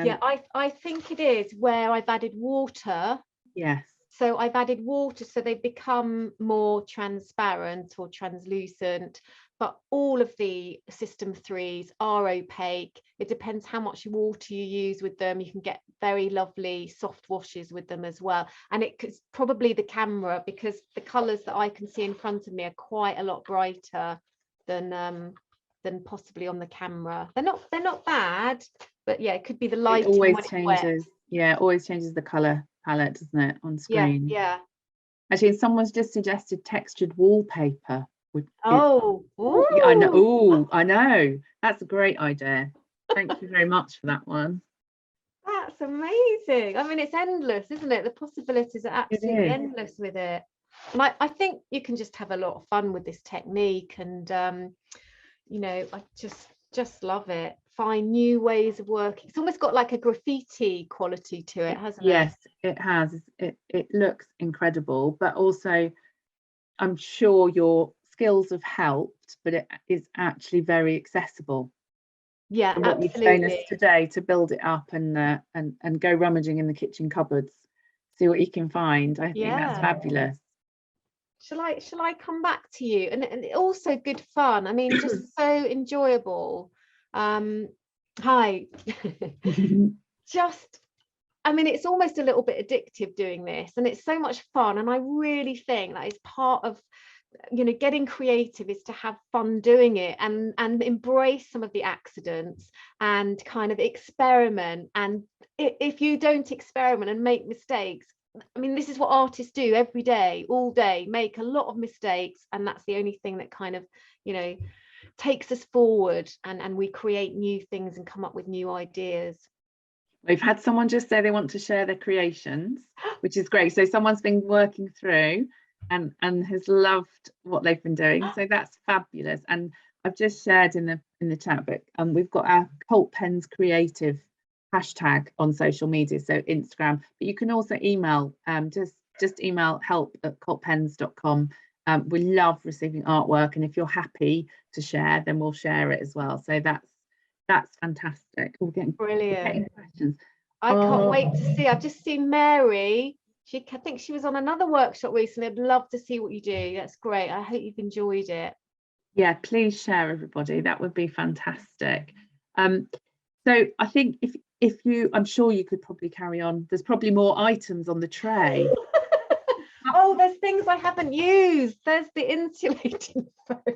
Yeah, I think it is where I've added water. Yes. So I've added water, so they become more transparent or translucent. But all of the System3s are opaque. It depends how much water you use with them. You can get very lovely soft washes with them as well. And it's probably the camera, because the colours that I can see in front of me are quite a lot brighter than than possibly on the camera. They're not bad, but yeah, it could be the It lighting always when it's wet. changes. Yeah, it always changes the colour palette, doesn't it, on screen? Yeah. Actually, someone's just suggested textured wallpaper. Oh, Yeah, I know. ooh. Oh, I know. That's a great idea. Thank you very much for that one. That's amazing. I mean, it's endless, isn't it? The possibilities are absolutely endless with it. And I think you can just have a lot of fun with this technique, and you know, I just love it. Find new ways of working. It's almost got like a graffiti quality to it, hasn't it? Yes, it has. It looks incredible, but also I'm sure your skills have helped, but it is actually very accessible. Yeah, And what you've shown us today, to build it up and go rummaging in the kitchen cupboards, see what you can find. I think that's fabulous. Shall I come back to you? And also good fun. I mean, just so enjoyable. Hi. Just, I mean, it's almost a little bit addictive doing this, and it's so much fun. And I really think that is part of, you know, getting creative, is to have fun doing it and embrace some of the accidents and kind of experiment. And if you don't experiment and make mistakes, I mean, this is what artists do every day, all day, make a lot of mistakes, and that's the only thing that kind of, you know, takes us forward, and we create new things and come up with new ideas. We've had someone just say they want to share their creations, which is great. So someone's been working through and has loved what they've been doing, so that's fabulous. And I've just shared in the chat book, we've got our Cult Pens Creative hashtag on social media, so Instagram, but you can also email, just email help@cultpens.com. We love receiving artwork, and if you're happy to share, then we'll share it as well. So that's fantastic. We're getting brilliant questions. I can't wait to see. I've just seen Mary. I think she was on another workshop recently. I'd love to see what you do. That's great. I hope you've enjoyed it. Yeah, please share, everybody. That would be fantastic. So I think if you, I'm sure you could probably carry on. There's probably more items on the tray. Oh, there's things I haven't used. There's the insulating foam.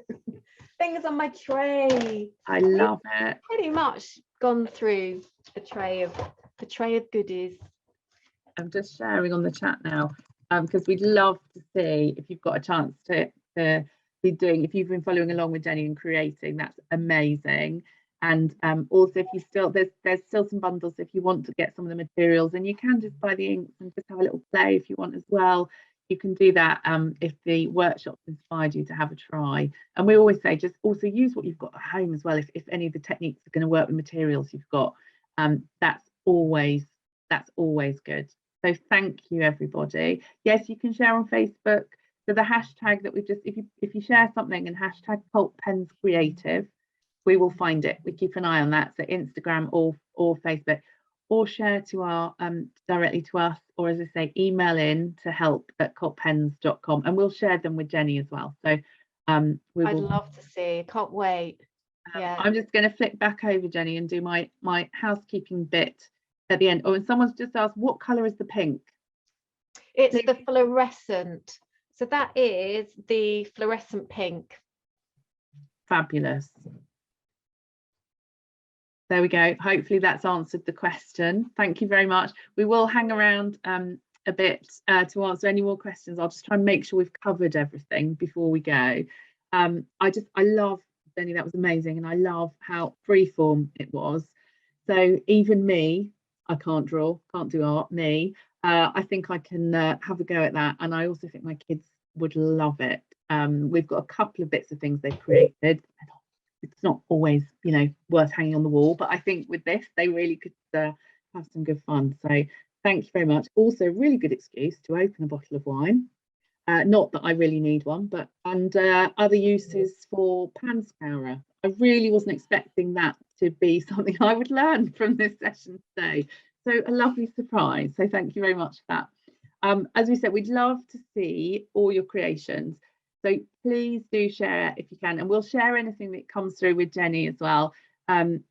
Things on my tray. I love it. Pretty much gone through the tray of goodies. I'm just sharing on the chat now, because we'd love to see if you've got a chance to be doing, if you've been following along with Jenny and creating, that's amazing. And also, if you still, there's still some bundles if you want to get some of the materials, and you can just buy the inks and just have a little play if you want as well. You can do that if the workshop's inspired you to have a try. And we always say, just also use what you've got at home as well. If any of the techniques are going to work with materials you've got, that's always good. So thank you, everybody. Yes, you can share on Facebook. So the hashtag that we've just, if you share something and hashtag Cult Pens Creative, we will find it. We keep an eye on that. So Instagram or Facebook, or share to our directly to us, or as I say, email in to help@cultpens.com, and we'll share them with Jenny as well. So I'd love to see. I can't wait. Yeah. I'm just going to flick back over, Jenny, and do my housekeeping bit at the end. Oh, and someone's just asked, what colour is the pink? It's the fluorescent. So that is the fluorescent pink. Fabulous. There we go. Hopefully that's answered the question. Thank you very much. We will hang around a bit to answer any more questions. I'll just try and make sure we've covered everything before we go. I love, Jenny, that was amazing, and I love how freeform it was. So even me, I can't draw, can't do art, me. I think I can have a go at that, and I also think my kids would love it. We've got a couple of bits of things they've created. It's not always, you know, worth hanging on the wall, but I think with this they really could have some good fun. So thank you very much. Also, really good excuse to open a bottle of wine. Not that I really need one, but other uses for pan scourer. I really wasn't expecting that to be something I would learn from this session today. So a lovely surprise. So thank you very much for that. As we said, we'd love to see all your creations. So please do share if you can, and we'll share anything that comes through with Jenny as well.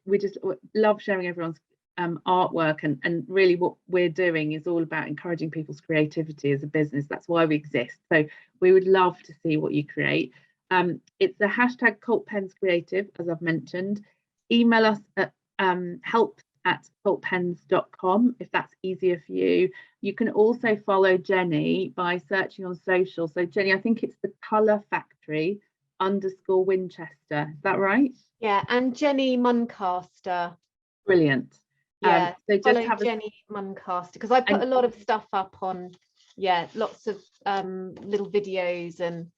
We just love sharing everyone's artwork, and really what we're doing is all about encouraging people's creativity as a business. That's why we exist. So we would love to see what you create. It's the hashtag #CultPensCreative, as I've mentioned. Email us at help@cultpens.com if that's easier for you. You can also follow Jenny by searching on social. So Jenny, I think it's the Colour Factory _Winchester. Is that right? Yeah, and Jenny Muncaster. Brilliant. Yeah, so just follow have Jenny Muncaster, because I put a lot of stuff up on, yeah, lots of little videos and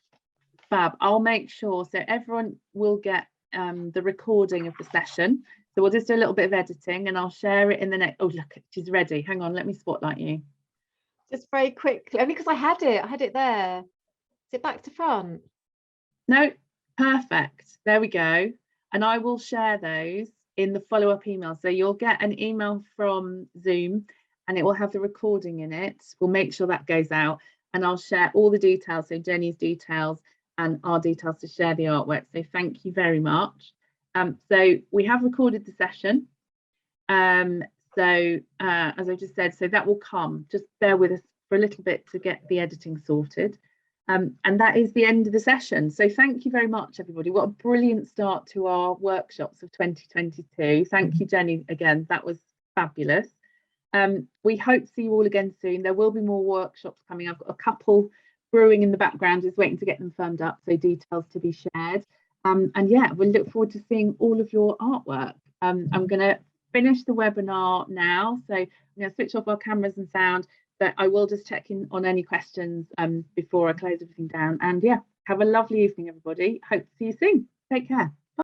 fab. I'll make sure so everyone will get the recording of the session. So we'll just do a little bit of editing and I'll share it in the next. Oh, look, she's ready. Hang on, let me spotlight you. Just very quickly, only because I had it there. Is it back to front? No, perfect. There we go. And I will share those in the follow-up email. So you'll get an email from Zoom and it will have the recording in it. We'll make sure that goes out and I'll share all the details. So Jenny's details and our details to share the artwork. So thank you very much. So we have recorded the session. As I just said, so that will come. Just bear with us for a little bit to get the editing sorted. And that is the end of the session. So thank you very much, everybody. What a brilliant start to our workshops of 2022. Thank you, Jenny, again. That was fabulous. We hope to see you all again soon. There will be more workshops coming. I've got a couple brewing in the background, just waiting to get them firmed up, so details to be shared. And yeah, we'll look forward to seeing all of your artwork. I'm going to finish the webinar now. So I'm going to switch off our cameras and sound, but I will just check in on any questions before I close everything down. And yeah, have a lovely evening, everybody. Hope to see you soon. Take care.